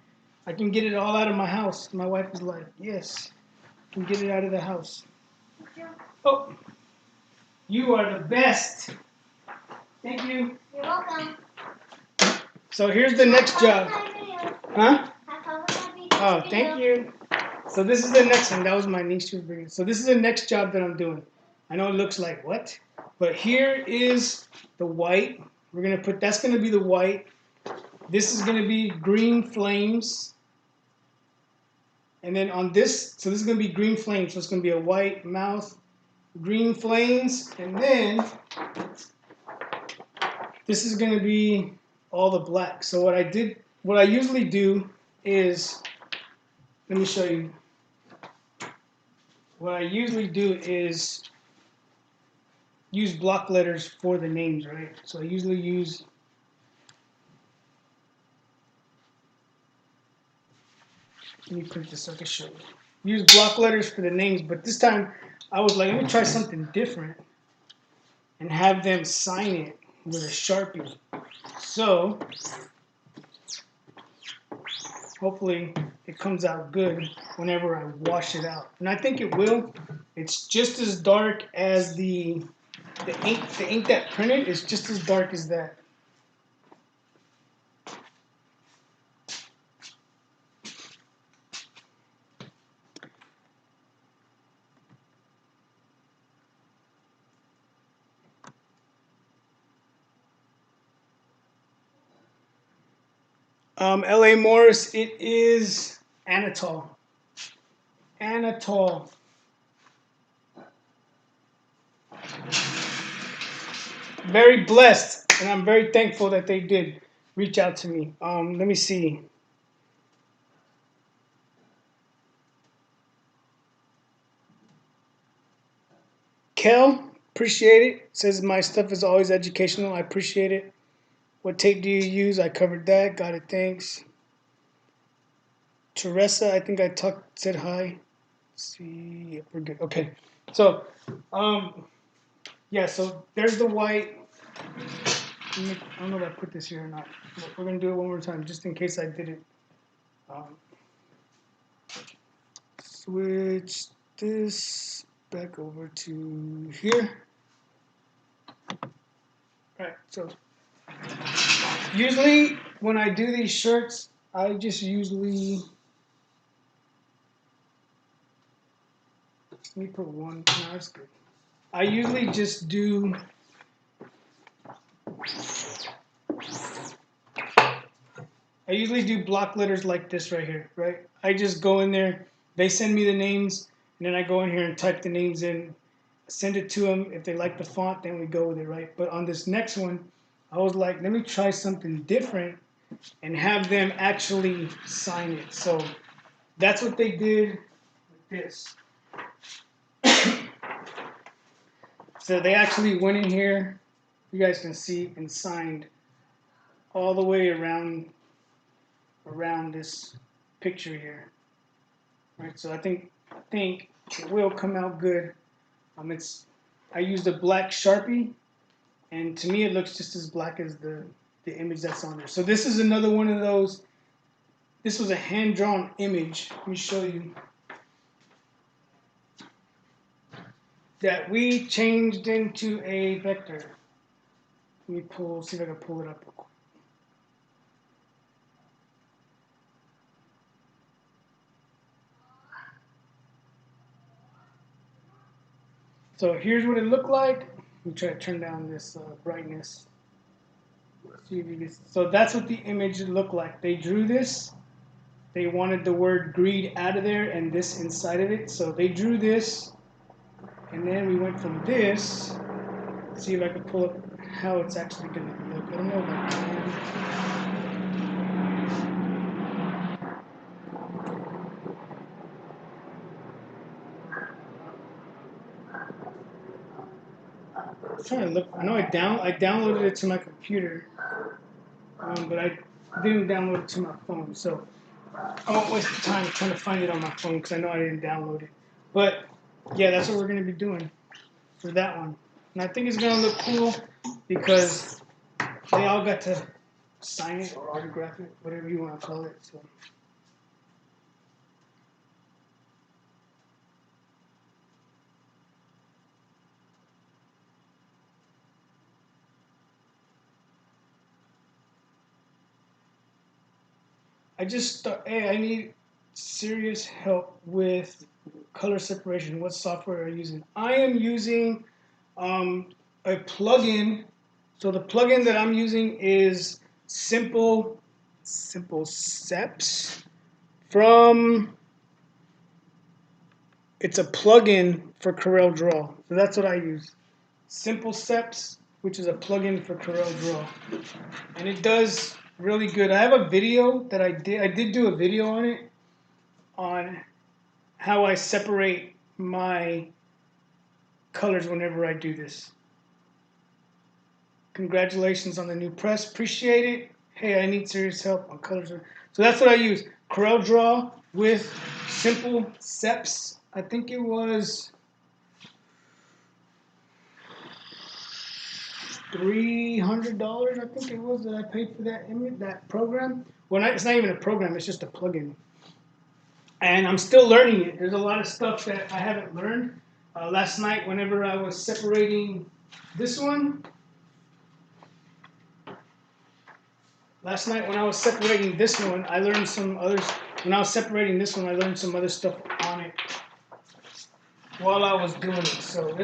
I can get it all out of my house. My wife is like, yes, I can get it out of the house. Oh, you are the best. Thank you. You're welcome. So here's the next job. Huh? Have fun with that video. Oh, thank you. So this is the next one. That was my niece she was bringing. So this is the next job that I'm doing. I know it looks like what? But here is the white. We're gonna put, that's gonna be the white. This is gonna be green flames. And then on this, so this is gonna be green flames. So it's gonna be a white mouth, green flames, and then this is gonna be all the black. So what I usually do is, let me show you. What I usually do is use block letters for the names, right? So I usually use, let me print this so I can show you. Use block letters for the names, but this time I was like, let me try something different and have them sign it with a Sharpie. So hopefully it comes out good whenever I wash it out. And I think it will. It's just as dark as the ink that printed is just as dark as that. L.A. Morris, it is Anatol. Anatol. Very blessed, and I'm very thankful that they did reach out to me. Let me see. Kel, appreciate it. Says my stuff is always educational. I appreciate it. What tape do you use? I covered that. Got it. Thanks. Teresa, I think I said hi. Let's see, yep, we're good. Okay. So, yeah. So there's the white. I don't know if I put this here or not. But we're gonna do it one more time, just in case I didn't. Switch this back over to here. All right. So usually when I do these shirts, I just usually let me put one. No, that's good. I usually just do. I usually do block letters like this right here, right? I just go in there, they send me the names, and then I go in here and type the names in, send it to them. If they like the font, then we go with it, right? But on this next one, I was like, let me try something different and have them actually sign it. So that's what they did with this. So they actually went in here, you guys can see, and signed all the way around this picture here. Right, so I think it will come out good. I used a black Sharpie, and to me it looks just as black as the image that's on there. So this is another one of those. This was a hand-drawn image. Let me show you. That we changed into a vector. Let me see if I can pull it up real quick. So here's what it looked like. Let me try to turn down this brightness. See if you can. So that's what the image looked like. They drew this. They wanted the word greed out of there and this inside of it. So they drew this. And then we went from this. Let's see if I can pull up how it's actually going to look. I don't know if I can. I'm trying to look. I know I downloaded it to my computer, but I didn't download it to my phone. So I won't waste the time trying to find it on my phone because I know I didn't download it. But yeah, that's what we're going to be doing for that one. And I think it's going to look cool because they all got to sign it or autograph it, whatever you want to call it. So. I just thought, hey, I need serious help with color separation. What software are you using? I am using a plugin. So the plugin that I'm using is Simple Steps from. It's a plugin for Corel Draw. So that's what I use. Simple Steps, which is a plugin for Corel Draw, and it does really good. I have a video that I did do a video on it, on how I separate my colors whenever I do this. Congratulations on the new press. Appreciate it. Hey, I need serious help on colors. So that's what I use. Corel Draw with Simple Steps. I think it was $300. I think it was that I paid for that program. Well, it's not even a program. It's just a plugin. And I'm still learning it. There's a lot of stuff that I haven't learned. Last night, whenever I was separating this one, I learned some others. When I was separating this one, I learned some other stuff on it while I was doing it. So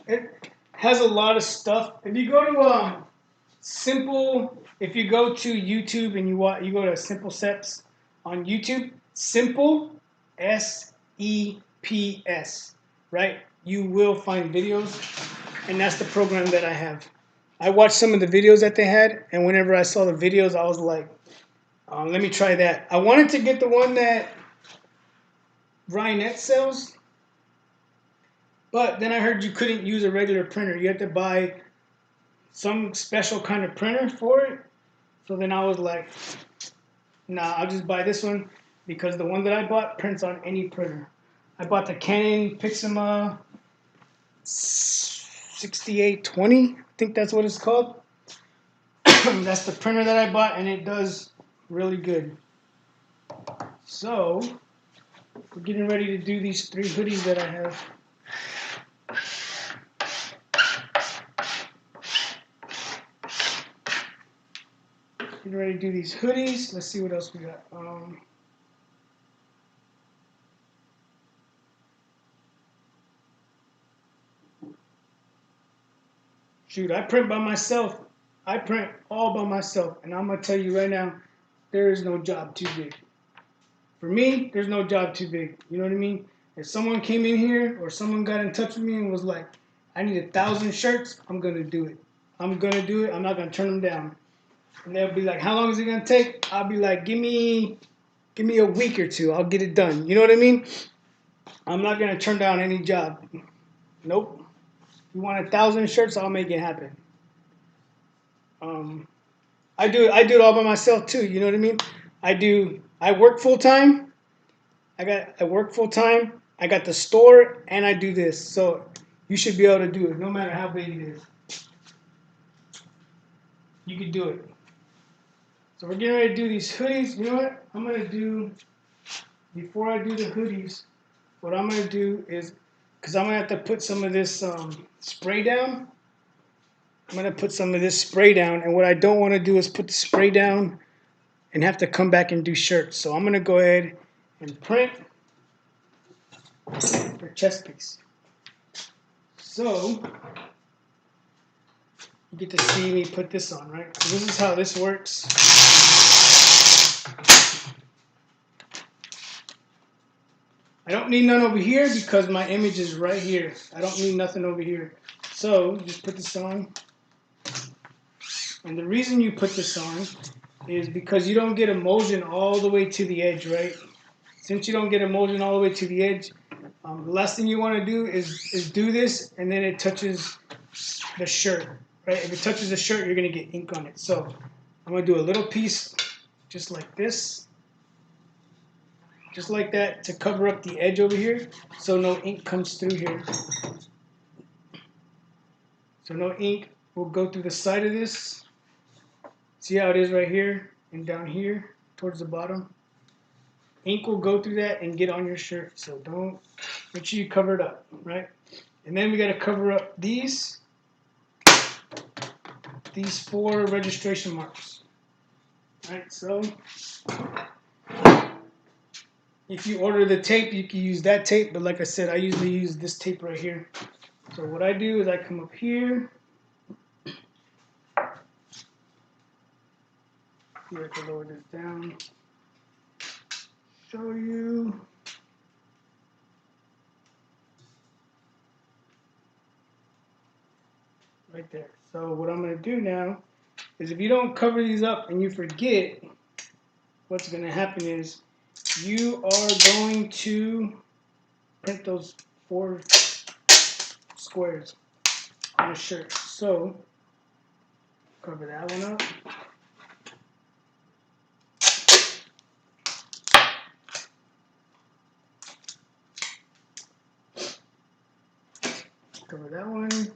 it has a lot of stuff. If you go to Simple. If you go to YouTube and you go to Simple Steps on YouTube, Simple SEPS, right? You will find videos, and that's the program that I have. I watched some of the videos that they had, and whenever I saw the videos, I was like, let me try that. I wanted to get the one that Ryanette sells, but then I heard you couldn't use a regular printer. You had to buy some special kind of printer for it. So then I was like, nah, I'll just buy this one because the one that I bought prints on any printer. I bought the Canon Pixma 6820, I think that's what it's called. That's the printer that I bought, and it does really good. So we're getting ready to do these 3 hoodies that I have. Getting ready to do these hoodies. Let's see what else we got. Shoot, I print by myself. I print all by myself, and I'm gonna tell you right now, there is no job too big. For me, there's no job too big. You know what I mean? If someone came in here or someone got in touch with me and was like, I need 1,000 shirts, I'm gonna do it. I'm gonna do it. I'm not gonna turn them down. And they'll be like, how long is it gonna take? I'll be like, give me a week or 2. I'll get it done. You know what I mean? I'm not gonna turn down any job. Nope. You want 1,000 shirts? I'll make it happen. I do it all by myself too. You know what I mean? I work full time. I work full time. I got the store, and I do this. So you should be able to do it, no matter how big it is. You can do it. So we're getting ready to do these hoodies. You know what? I'm gonna do before I do the hoodies. What I'm gonna do is, because I'm gonna have to put some of this spray down. I'm gonna put some of this spray down, and what I don't want to do is put the spray down and have to come back and do shirts. So I'm gonna go ahead and print for chest piece. So you get to see me put this on, right? So this is how this works. I don't need none over here because my image is right here. I don't need nothing over here. So just put this on. And the reason you put this on is because you don't get emulsion all the way to the edge, right? Since you don't get emulsion all the way to the edge, the last thing you want to do is do this, and then it touches the shirt, right? If it touches the shirt, you're going to get ink on it. So I'm going to do a little piece just like this, just like that, to cover up the edge over here so no ink comes through here. So no ink will go through the side of this. See how it is right here and down here towards the bottom? Ink will go through that and get on your shirt. So make sure you cover it up, right? And then we got to cover up these 4 registration marks. Right, so if you order the tape, you can use that tape, but like I said, I usually use this tape right here. So what I do is I come up here. Here, I can lower this down. Show you. Right there. So what I'm going to do now is, if you don't cover these up and you forget, what's going to happen is you are going to print those 4 squares on the shirt. So cover that one up. Cover that one.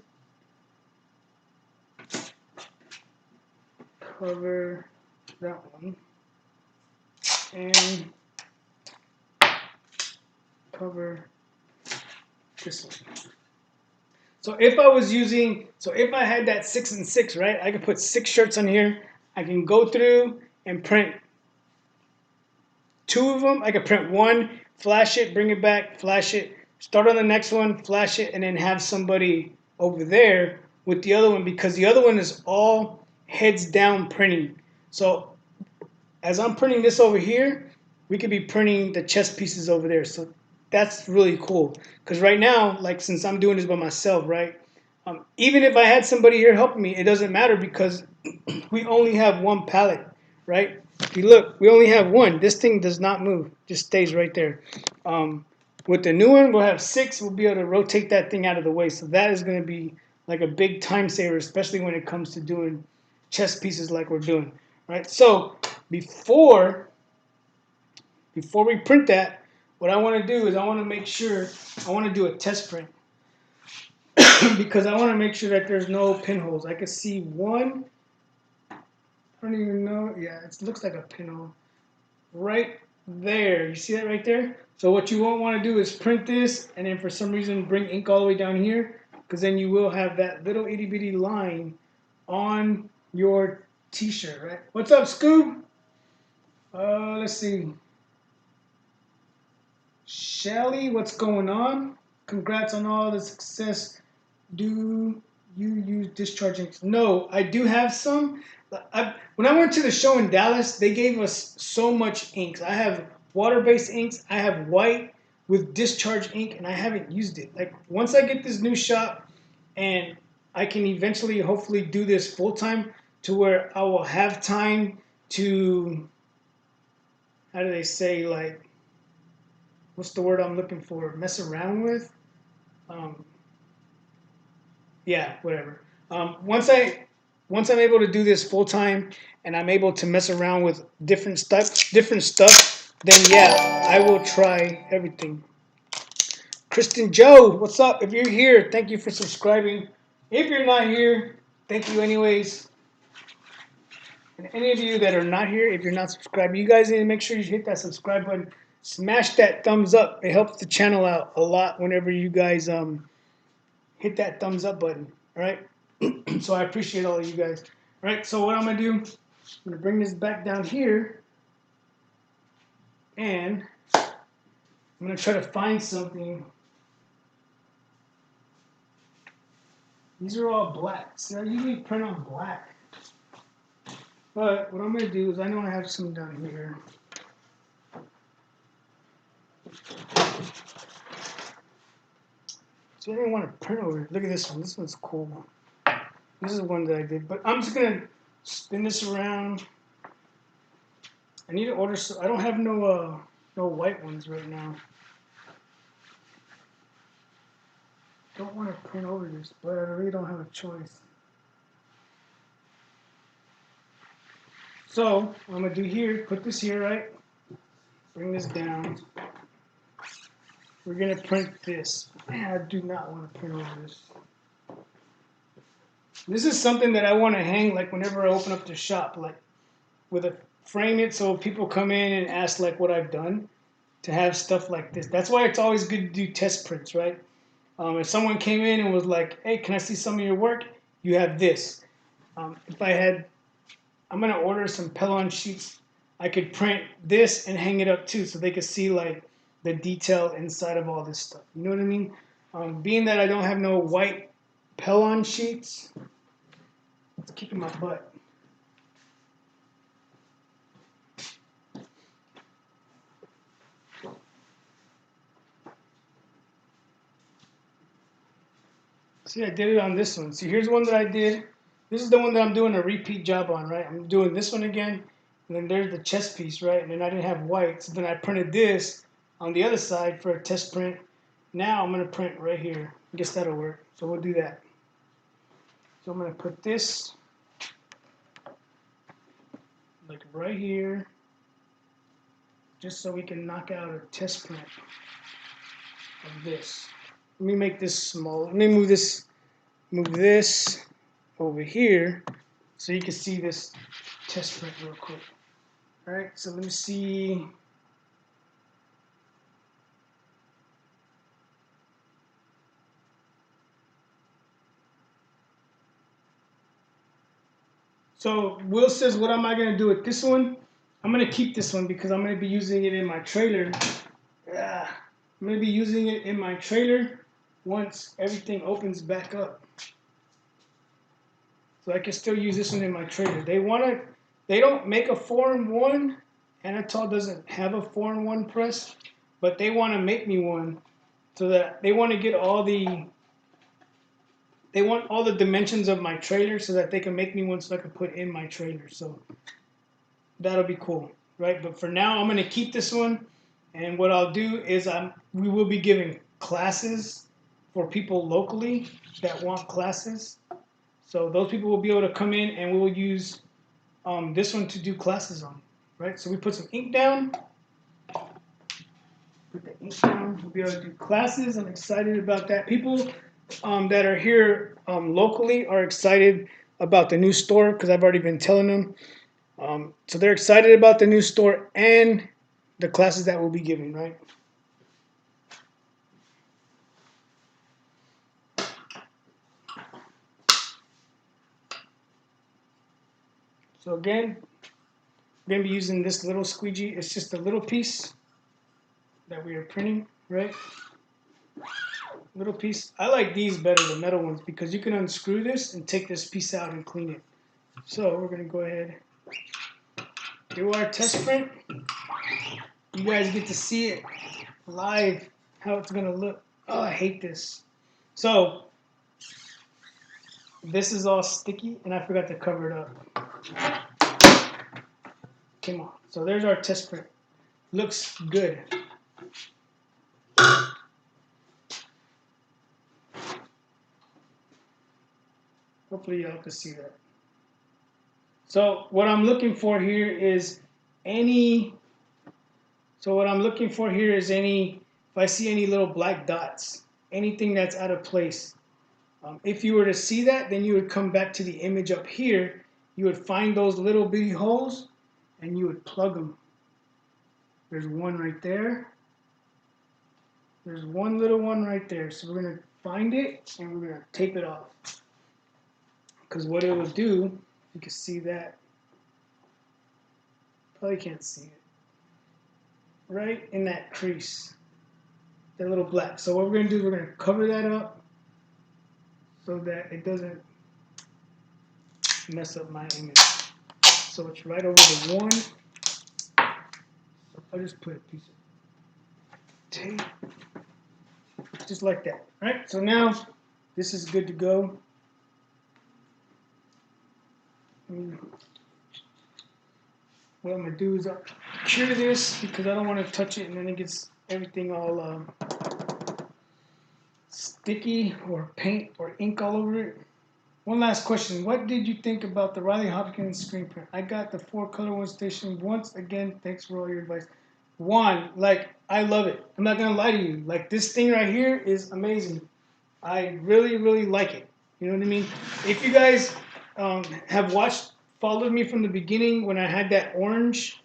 Cover that one. And cover this one. So if I had that 6 and 6, right, I could put 6 shirts on here. I can go through and print 2 of them. I could print 1, flash it, bring it back, flash it, start on the next one, flash it, and then have somebody over there with the other one, because the other one is all heads down printing. So as I'm printing this over here, we could be printing the chest pieces over there. So that's really cool. Because right now, like since I'm doing this by myself, right? Even if I had somebody here helping me, it doesn't matter because we only have one pallet, right? If you look, we only have one. This thing does not move, just stays right there. With the new one, we'll have 6. We'll be able to rotate that thing out of the way. So that is going to be like a big time saver, especially when it comes to doing chest pieces like we're doing, right? So before we print that, what I want to do is I want to make sure, I want to do a test print because I want to make sure that there's no pinholes. I can see one, I don't even know, yeah, it looks like a pinhole right there. You see that right there? So what you won't want to do is print this and then for some reason bring ink all the way down here, because then you will have that little itty bitty line on your t-shirt, right? What's up, Scoob? Let's see. Shelly, what's going on? Congrats on all the success. Do you use discharge inks? No, I do have some. When I went to the show in Dallas, they gave us so much inks. I have water-based inks. I have white with discharge ink, and I haven't used it. Like once I get this new shop, and I can eventually, hopefully, do this full time to where I will have time to. How do they say like? What's the word I'm looking for? Mess around with. Um, yeah, whatever. Once I'm able to do this full time and I'm able to mess around with different stuff, then yeah, I will try everything. Kristen Joe, what's up? If you're here, thank you for subscribing. If you're not here, thank you anyways. And any of you that are not here, if you're not subscribed, you guys need to make sure you hit that subscribe button. Smash that thumbs up. It helps the channel out a lot whenever you guys hit that thumbs up button. All right. So I appreciate all of you guys. All right. So what I'm gonna do, I'm gonna bring this back down here, and I'm gonna try to find something. These are all black. See, I usually print on black. But what I'm gonna do is I know I have some down here. So I didn't want to print over it. Look at this one. This one's cool. This is one that I did. But I'm just gonna spin this around. I need to order some. I don't have no white ones right now. Don't want to print over this, but I really don't have a choice. So what I'm gonna do here, put this here, right? Bring this down. We're gonna print this. Man, I do not want to print over this. This is something that I want to hang like whenever I open up the shop, like with a frame it so people come in and ask like what I've done, to have stuff like this. That's why it's always good to do test prints, right? If someone came in and was like, "Hey, can I see some of your work?" You have this. If I had, I'm gonna order some Pellon sheets. I could print this and hang it up too, so they could see like the detail inside of all this stuff. You know what I mean? Being that I don't have no white Pellon sheets, it's kicking my butt. See, I did it on this one. See, here's one that I did. This is the one that I'm doing a repeat job on, right? I'm doing this one again, and then there's the chest piece, right? And then I didn't have white, so then I printed this on the other side for a test print. Now I'm gonna print right here. I guess that'll work. So we'll do that. So I'm gonna put this like right here, just so we can knock out a test print of this. Let me make this small. Let me move this over here so you can see this test print real quick. All right, so let me see. So Will says, what am I gonna do with this one? I'm gonna keep this one because I'm gonna be using it in my trailer. I'm gonna be using it in my trailer once everything opens back up. So I can still use this one in my trailer. They don't make a 4-in-1. Anatol doesn't have a 4-in-1 press, but they want to make me one so that they want to get they want all the dimensions of my trailer so that they can make me one so I can put in my trailer. So that'll be cool, right? But for now, I'm gonna keep this one, and what I'll do is we will be giving classes for people locally that want classes. So those people will be able to come in, and we will use this one to do classes on, right? So we put some ink down. Put the ink down. We'll be able to do classes. I'm excited about that. People that are here locally are excited about the new store because I've already been telling them. So they're excited about the new store and the classes that we'll be giving, right? So again, we're going to be using this little squeegee. It's just a little piece that we are printing, right? Little piece. I like these better, the metal ones, because you can unscrew this and take this piece out and clean it. So we're going to go ahead, do our test print. You guys get to see it live, how it's going to look. Oh, I hate this. So this is all sticky, and I forgot to cover it up. Come on. So there's our test print. Looks good. Hopefully y'all can see that. So what I'm looking for here is if I see any little black dots, anything that's out of place. If you were to see that, then you would come back to the image up here. You would find those little bitty holes, and you would plug them. There's one right there. There's one little one right there. So we're going to find it, and we're going to tape it off. Because what it will do, you can see that. Probably can't see it. Right in that crease. That little black. So what we're going to do, we're going to cover that up so that it doesn't mess up my image. So it's right over the one. So I'll just put a piece of tape. Just like that. Right? So now this is good to go. What I'm going to do is I'll cure this because I don't want to touch it and then it gets everything all sticky or paint or ink all over it. One last question. What did you think about the Riley Hopkins screen print? I got the 4-color one station. Once again, thanks for all your advice. One, I love it. I'm not going to lie to you. This thing right here is amazing. I really, really like it. You know what I mean? If you guys have followed me from the beginning when I had that orange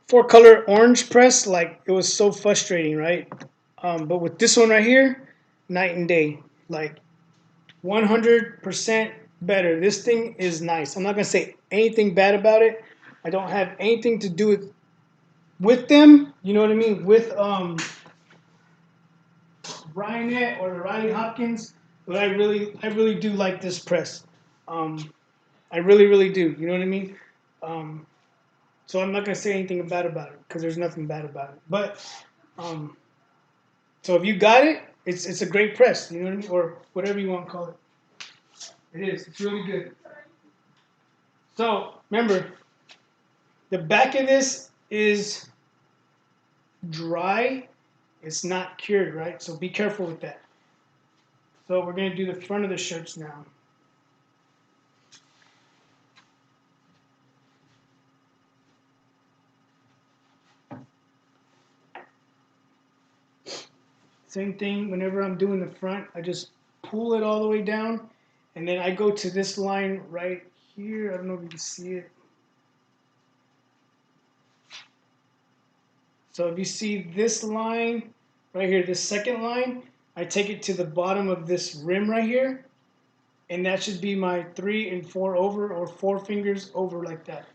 4-color orange press, it was so frustrating, right? But with this one right here, night and day, 100% better. This thing is nice. I'm not gonna say anything bad about it. I don't have anything to do with them. You know what I mean? With Ryanet or the Riley Hopkins, but I really do like this press. I really, really do. You know what I mean? So I'm not gonna say anything bad about it because there's nothing bad about it. But so if you got it, it's a great press. You know what I mean? Or whatever you want to call it. It is. It's really good. So remember, the back of this is dry. It's not cured, right? So be careful with that. So we're going to do the front of the shirts now. Same thing, whenever I'm doing the front, I just pull it all the way down, and then I go to this line right here. I don't know if you can see it. So if you see this line right here, this second line, I take it to the bottom of this rim right here, and that should be my 3 and 4 over, or 4 fingers over, like that.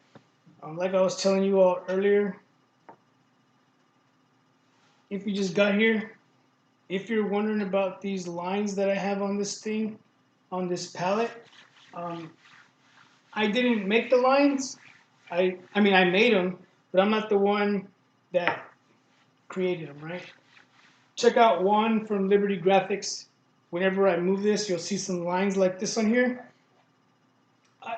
Like I was telling you all earlier, if you just got here, if you're wondering about these lines that I have on this thing, on this palette, I didn't make the lines. I mean, I made them, but I'm not the one that created them, right? Check out one from Liberty Graphics. Whenever I move this, you'll see some lines like this on here.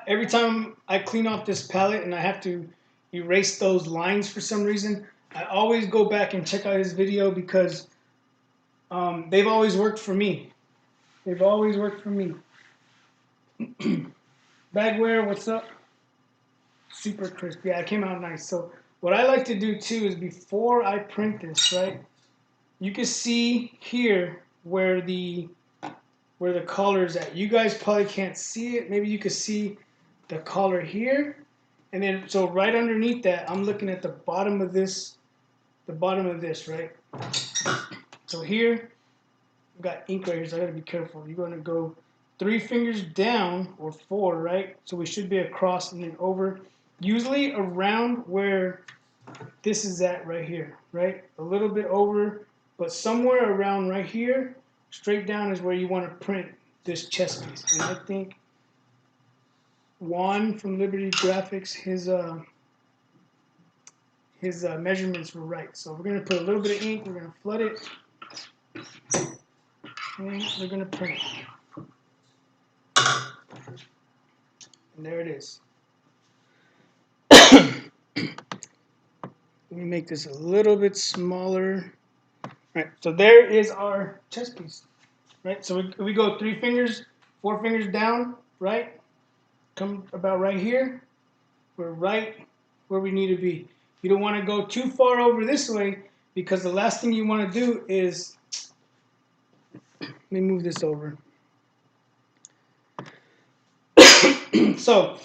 Every time I clean off this palette and I have to erase those lines for some reason, I always go back and check out his video because they've always worked for me. They've always worked for me. Bagware, what's up? Super crisp. Yeah, it came out nice. So what I like to do too is before I print this, right? You can see here where the collar is at. You guys probably can't see it. Maybe you can see the collar here. And then so right underneath that, I'm looking at the bottom of this, right? So here, I've got ink right here, so I gotta be careful. You're gonna go 3 fingers down, or 4, right? So we should be across and then over. Usually around where this is at right here, right? A little bit over, but somewhere around right here, straight down is where you want to print this chest piece. And I think Juan from Liberty Graphics, his measurements were right. So we're going to put a little bit of ink, we're going to flood it, and we're going to print it. And there it is. Let me make this a little bit smaller. All right, so there is our chest piece. Right, so we go 3 fingers, 4 fingers down, right? Come about right here. We're right where we need to be. You don't want to go too far over this way because the last thing you want to do is, let me move this over. So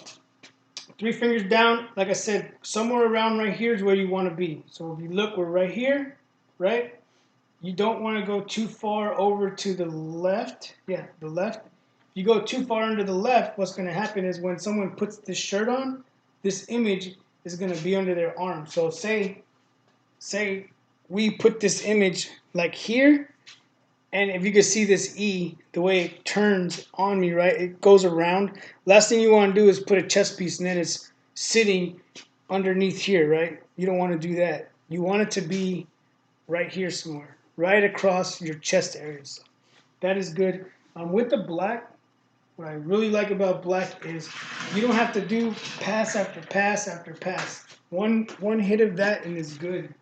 3 fingers down, like I said, somewhere around right here is where you want to be. So if you look, we're right here, right? You don't want to go too far over to the left. Yeah, the left. If you go too far under the left, what's going to happen is when someone puts this shirt on, this image is going to be under their arm. So say we put this image like here, and if you can see this E, the way it turns on me, right? It goes around. Last thing you want to do is put a chest piece and then it's sitting underneath here, right? You don't want to do that. You want it to be right here somewhere, right across your chest areas. That is good. With the black, what I really like about black is you don't have to do pass after pass after pass. One hit of that and it's good.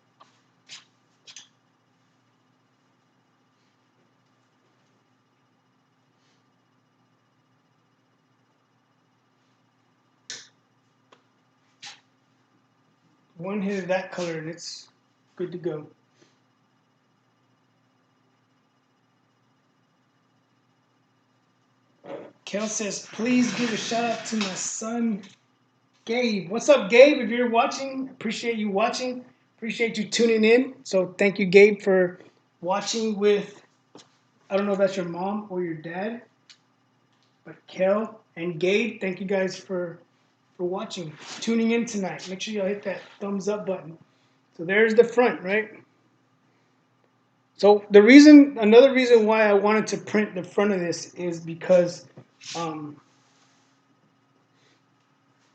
One hit of that color and it's good to go. Kel says, please give a shout out to my son, Gabe. What's up, Gabe? If you're watching, appreciate you watching. Appreciate you tuning in. So thank you, Gabe, for watching with, I don't know if that's your mom or your dad, but Kel and Gabe, thank you guys for watching, tuning in tonight. Make sure y'all hit that thumbs up button. So there's the front, right? So another reason why I wanted to print the front of this is because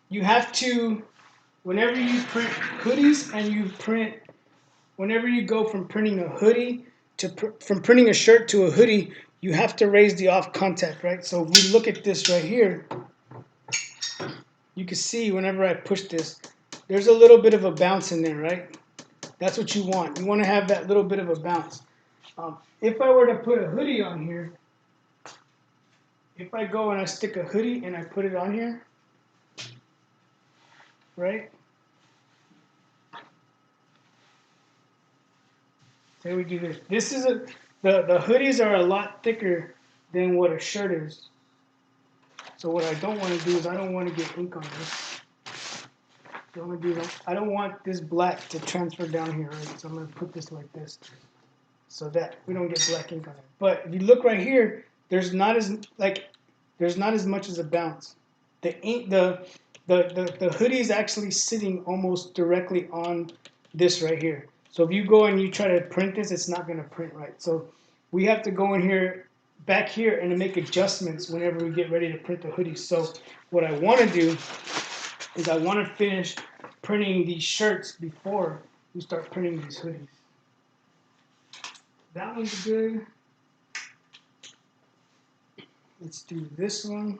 you have to, whenever you print hoodies and whenever you go from printing a hoodie from printing a shirt to a hoodie, you have to raise the off contact, right? So if we look at this right here, you can see whenever I push this, there's a little bit of a bounce in there, right? That's what you want. You want to have that little bit of a bounce. If I were to put a hoodie on here, if I go and I stick a hoodie and I put it on here, right? Say we do this. This is the hoodies are a lot thicker than what a shirt is. So what I don't want to do is I don't want to get ink on this. I don't want this black to transfer down here, right? So I'm going to put this like this so that we don't get black ink on it. But if you look right here, there's not as much as a bounce. The hoodie is actually sitting almost directly on this right here. So if you go and you try to print this, it's not going to print right. So we have to go in here, back here, and make adjustments whenever we get ready to print the hoodies. So what I want to do is I want to finish printing these shirts before we start printing these hoodies. That one's good. Let's do this one.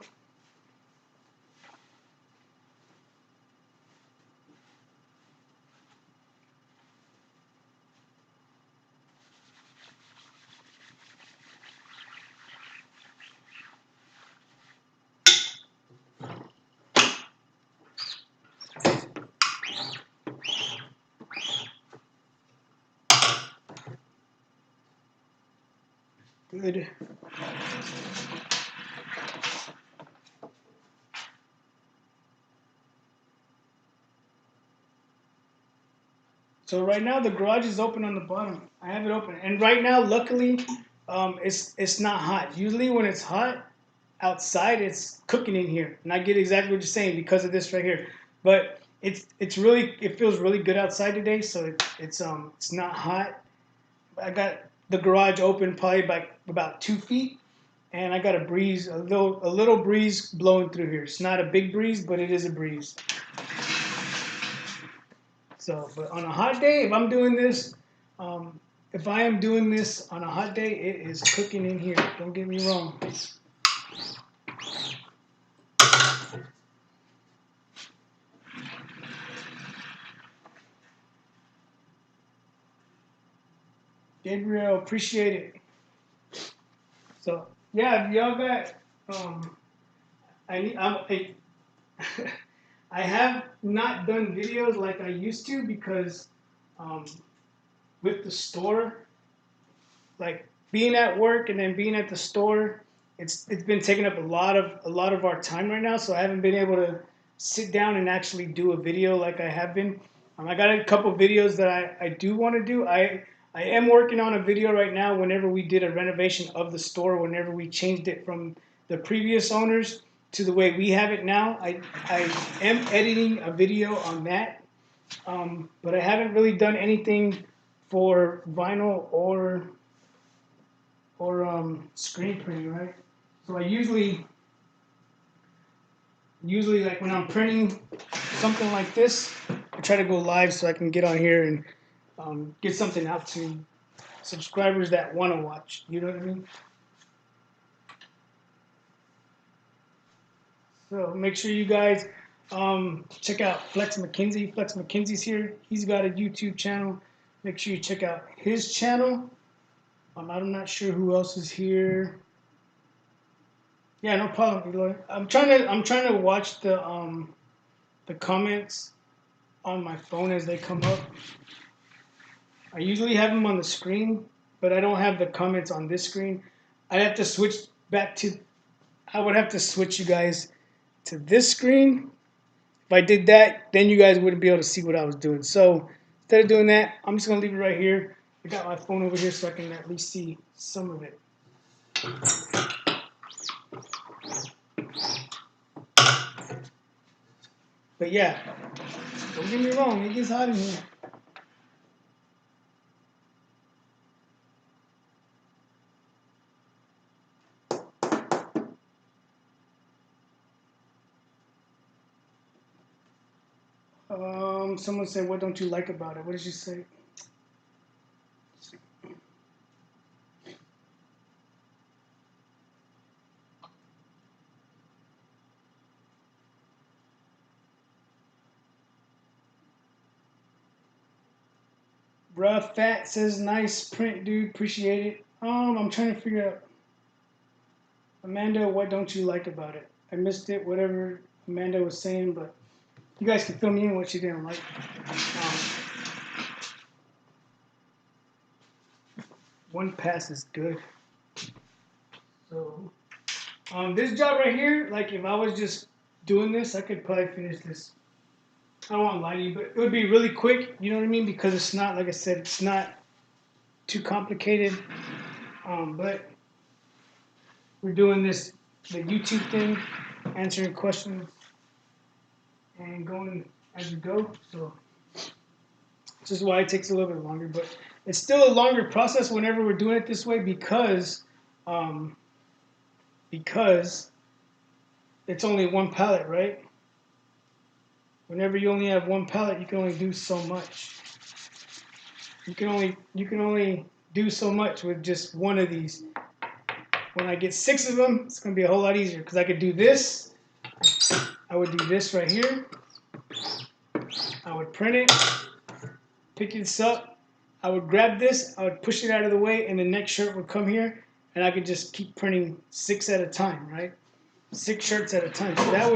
Good. So right now the garage is open on the bottom. I have it open, and right now, luckily, it's not hot. Usually when it's hot outside, it's cooking in here, and I get exactly what you're saying because of this right here. But it feels really good outside today, so it's not hot. I got the garage open probably by about 2 feet, and I got a little breeze blowing through here. It's not a big breeze, but it is a breeze. So, but on a hot day, if I'm doing this, if I am doing this on a hot day, it is cooking in here. Don't get me wrong. Gabriel, appreciate it. So, yeah, y'all got, I I have not done videos like I used to because um, with the store, like being at work and then being at the store, it's been taking up a lot of our time right now. So I haven't been able to sit down and actually do a video like I have been. I got a couple videos that I do want to do. I am working on a video right now. Whenever we did a renovation of the store, whenever we changed it from the previous owners to the way we have it now, I am editing a video on that. But I haven't really done anything for vinyl or screen printing, right? So I usually like when I'm printing something like this, I try to go live so I can get on here and get something out to subscribers that want to watch. You know what I mean? So make sure you guys check out Flex McKenzie. Flex McKenzie's here. He's got a YouTube channel. Make sure you check out his channel. I'm not sure who else is here. Yeah, no problem, Eloy. I'm trying to watch the comments on my phone as they come up. I usually have them on the screen, but I don't have the comments on this screen. I have to switch back to. I would have to switch you guys to this screen. If I did that, then you guys wouldn't be able to see what I was doing. So instead of doing that, I'm just gonna leave it right here. I got my phone over here so I can at least see some of it. But yeah, don't get me wrong, it gets hot in here. Someone said, "What don't you like about it?" What did she say? Bruh Fat says, "Nice print, dude. Appreciate it." I'm trying to figure out. Amanda, what don't you like about it? I missed it. Whatever Amanda was saying, but you guys can fill me in what she didn't like. One pass is good. So, this job right here, like if I was just doing this, I could probably finish this. I don't want to lie to you, but it would be really quick. You know what I mean? Because it's not, like I said, it's not too complicated. But we're doing the YouTube thing, answering questions, and going as we go. So this is why it takes a little bit longer. But It's still a longer process whenever we're doing it this way um, because it's only one pallet, right? Whenever you only have one pallet, you can only do so much. You can only do so much with just one of these. When I get 6 of them, it's gonna be a whole lot easier because I could do this. I would do this right here. I would print it, pick this up. I would grab this, I would push it out of the way, and the next shirt would come here, and I could just keep printing 6 at a time, right? 6 shirts at a time. So that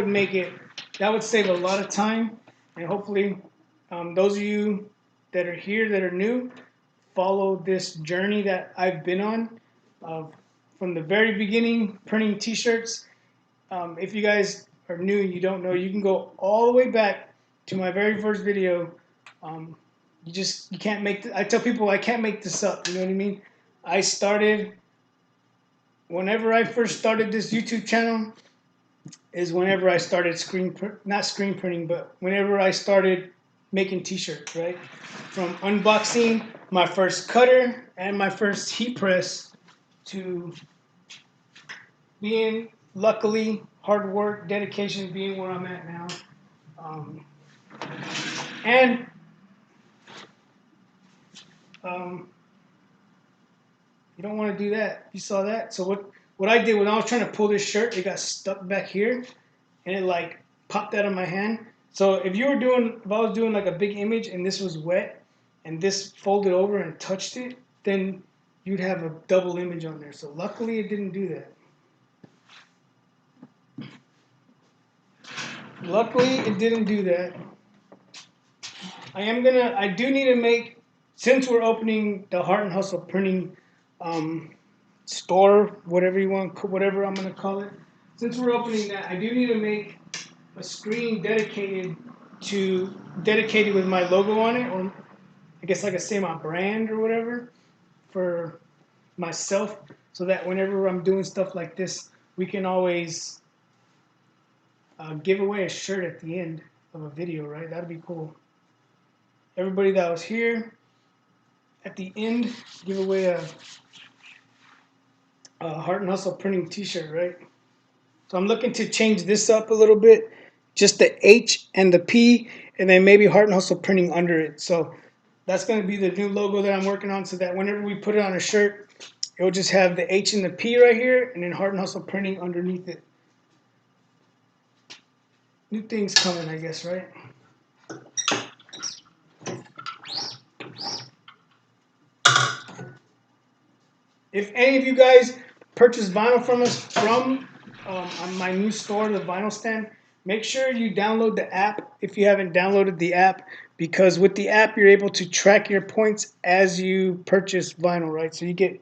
would save a lot of time, and hopefully, those of you that are here that are new, follow this journey that I've been on, from the very beginning, printing T-shirts. If you guys are new and you don't know, you can go all the way back to my very first video. You can't make. I tell people I can't make this up. You know what I mean? I started whenever I first started this YouTube channel is whenever I started not screen printing, but whenever I started making T-shirts. Right, from unboxing my first cutter and my first heat press to being luckily hard work, dedication, being where I'm at now. And you don't want to do that. You saw that. So what I did when I was trying to pull this shirt, it got stuck back here, and it like popped out of my hand. So if I was doing like a big image and this was wet, and this folded over and touched it, then you'd have a double image on there. So luckily it didn't do that. Luckily it didn't do that. I do need to make, since we're opening the Heart and Hustle printing store, whatever I'm gonna call it. Since we're opening that, I do need to make a screen dedicated with my logo on it, or I guess I could say my brand or whatever for myself, so that whenever I'm doing stuff like this, we can always give away a shirt at the end of a video, right? That'd be cool. Everybody that was here at the end, give away a Heart and Hustle printing T-shirt, right? So I'm looking to change this up a little bit, just the H and the P, and then maybe Heart and Hustle printing under it. So that's going to be the new logo that I'm working on, so that whenever we put it on a shirt, it will just have the H and the P right here, and then Heart and Hustle printing underneath it. New things coming, I guess, right? If any of you guys purchase vinyl from us on my new store, the Vinyl Stand, make sure you download the app if you haven't downloaded the app, because with the app you're able to track your points as you purchase vinyl, right? So you get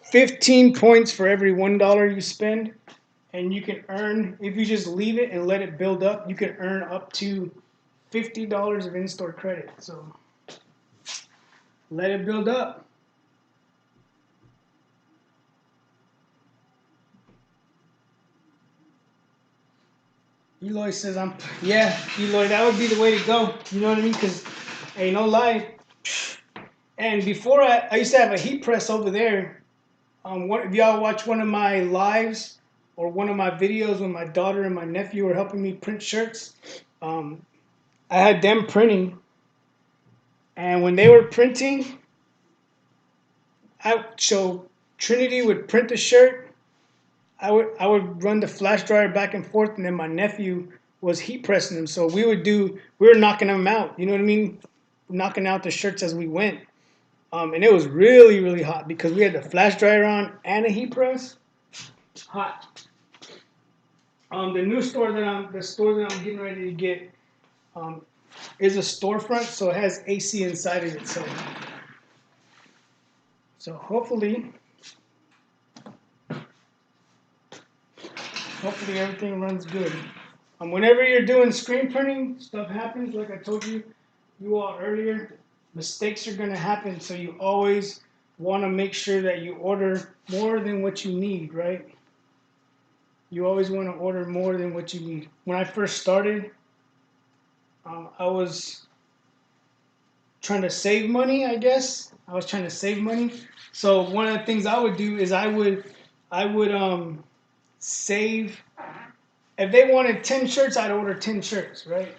15 points for every $1 you spend, and you can earn, if you just leave it and let it build up, you can earn up to $50 of in-store credit. So let it build up. Eloy says yeah, Eloy, that would be the way to go. You know what I mean? Because, hey, no lie. And before I used to have a heat press over there. If y'all watch one of my lives or one of my videos when my daughter and my nephew were helping me print shirts, I had them printing. And when they were printing, so Trinity would print the shirt. I would run the flash dryer back and forth, and then my nephew was heat pressing them. So we were knocking them out. You know what I mean? Knocking out the shirts as we went. And it was really, really hot because we had the flash dryer on and a heat press. Hot. The store that I'm getting ready to get is a storefront, so it has AC inside of it. So hopefully everything runs good. Whenever you're doing screen printing, stuff happens. Like I told you all earlier, mistakes are going to happen. So you always want to make sure that you order more than what you need, right? You always want to order more than what you need. When I first started, I was trying to save money, I guess. I was trying to save money. So one of the things I would do is I would save. If they wanted 10 shirts, I'd order 10 shirts, right?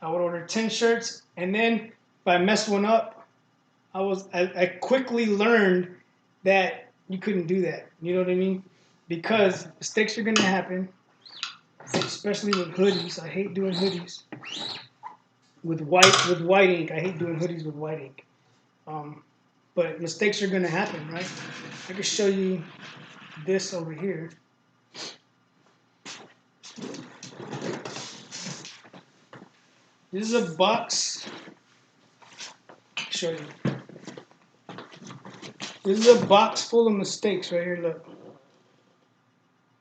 I would order 10 shirts, and then if I messed one up, I quickly learned that you couldn't do that. You know what I mean? Because mistakes are gonna happen, especially with hoodies. I hate doing hoodies with white ink. I hate doing hoodies with white ink. But mistakes are gonna happen, right? I can show you this over here. This is a box. I'll show you. This is a box full of mistakes right here. Look,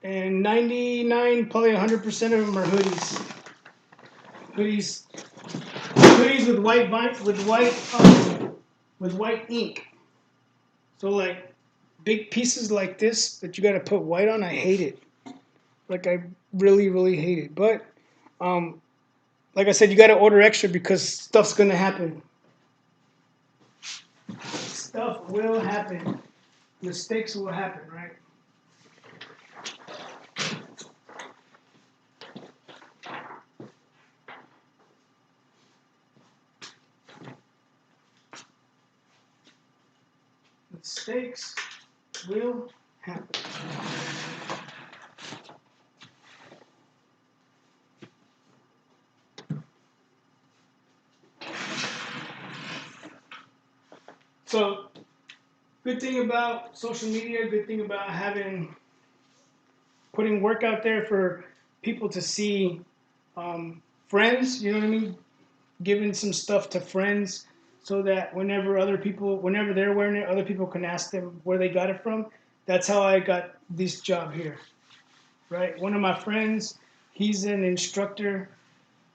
and 99, probably 100% of them are hoodies. Hoodies with white ink. So like big pieces like this that you got to put white on, I hate it. Like I really hate it. But like I said, you got to order extra because stuff's gonna happen. Stuff will happen. Mistakes will happen, right? Mistakes will happen. So, good thing about social media, good thing about putting work out there for people to see, friends, you know what I mean? Giving some stuff to friends so that whenever they're wearing it, other people can ask them where they got it from. That's how I got this job here, right? One of my friends, he's an instructor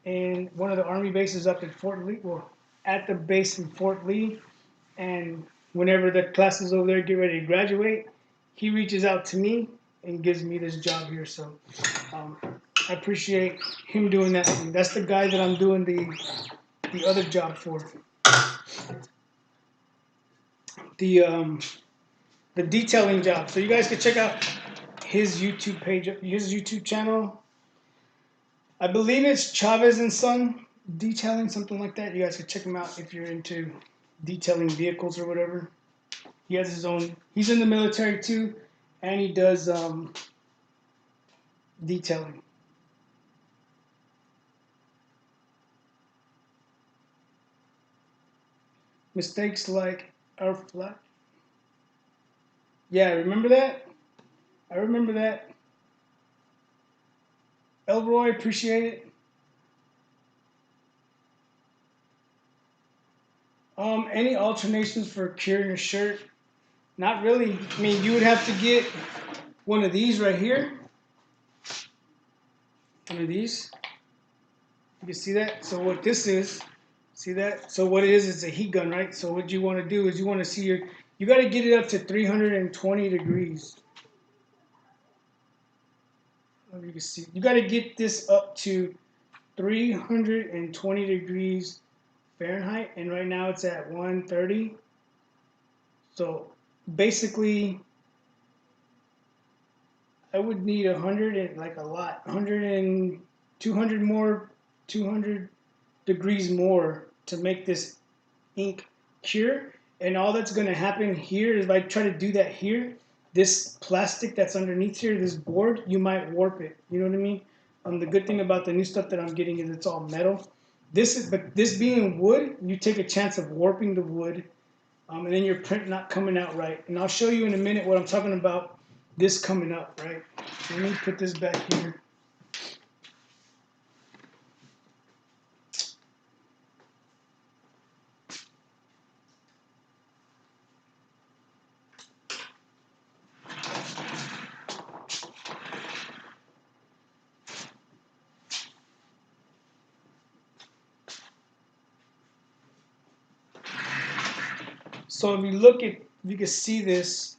in one of the Army bases up in Fort Lee, well, at the base in Fort Lee. And whenever the classes over there get ready to graduate, he reaches out to me and gives me this job here. So I appreciate him doing that. That's the guy that I'm doing the other job for. The detailing job. So you guys can check out his YouTube page, his YouTube channel. I believe it's Chavez and Son Detailing, something like that. You guys can check him out if you're into detailing vehicles or whatever. He has his own. He's in the military too, and he does detailing. Mistakes like our flat. Yeah, remember that? I remember that. Elroy, appreciate it. Any alternations for curing a shirt? Not really. I mean, you would have to get one of these right here. One of these. You can see that. So what this is, see that? So what it is, it's a heat gun, right? So what you want to do is you want to see you got to get it up to 320 degrees. You can see, you got to get this up to 320 degrees Fahrenheit, and right now it's at 130. So basically, I would need 100 and like a lot, 100 and 200 more, 200 degrees more to make this ink cure. And all that's going to happen here is if I try to do that here, this plastic that's underneath here, this board, you might warp it. You know what I mean? The good thing about the new stuff that I'm getting is it's all metal. But this being wood, you take a chance of warping the wood, and then your print not coming out right. And I'll show you in a minute what I'm talking about. This coming up, right? So let me put this back here. So if you look at, you can see this,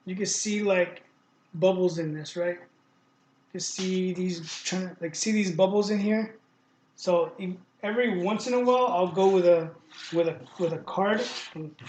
you can see like bubbles in this, right? You can see these, see these bubbles in here. So every once in a while I'll go with a card and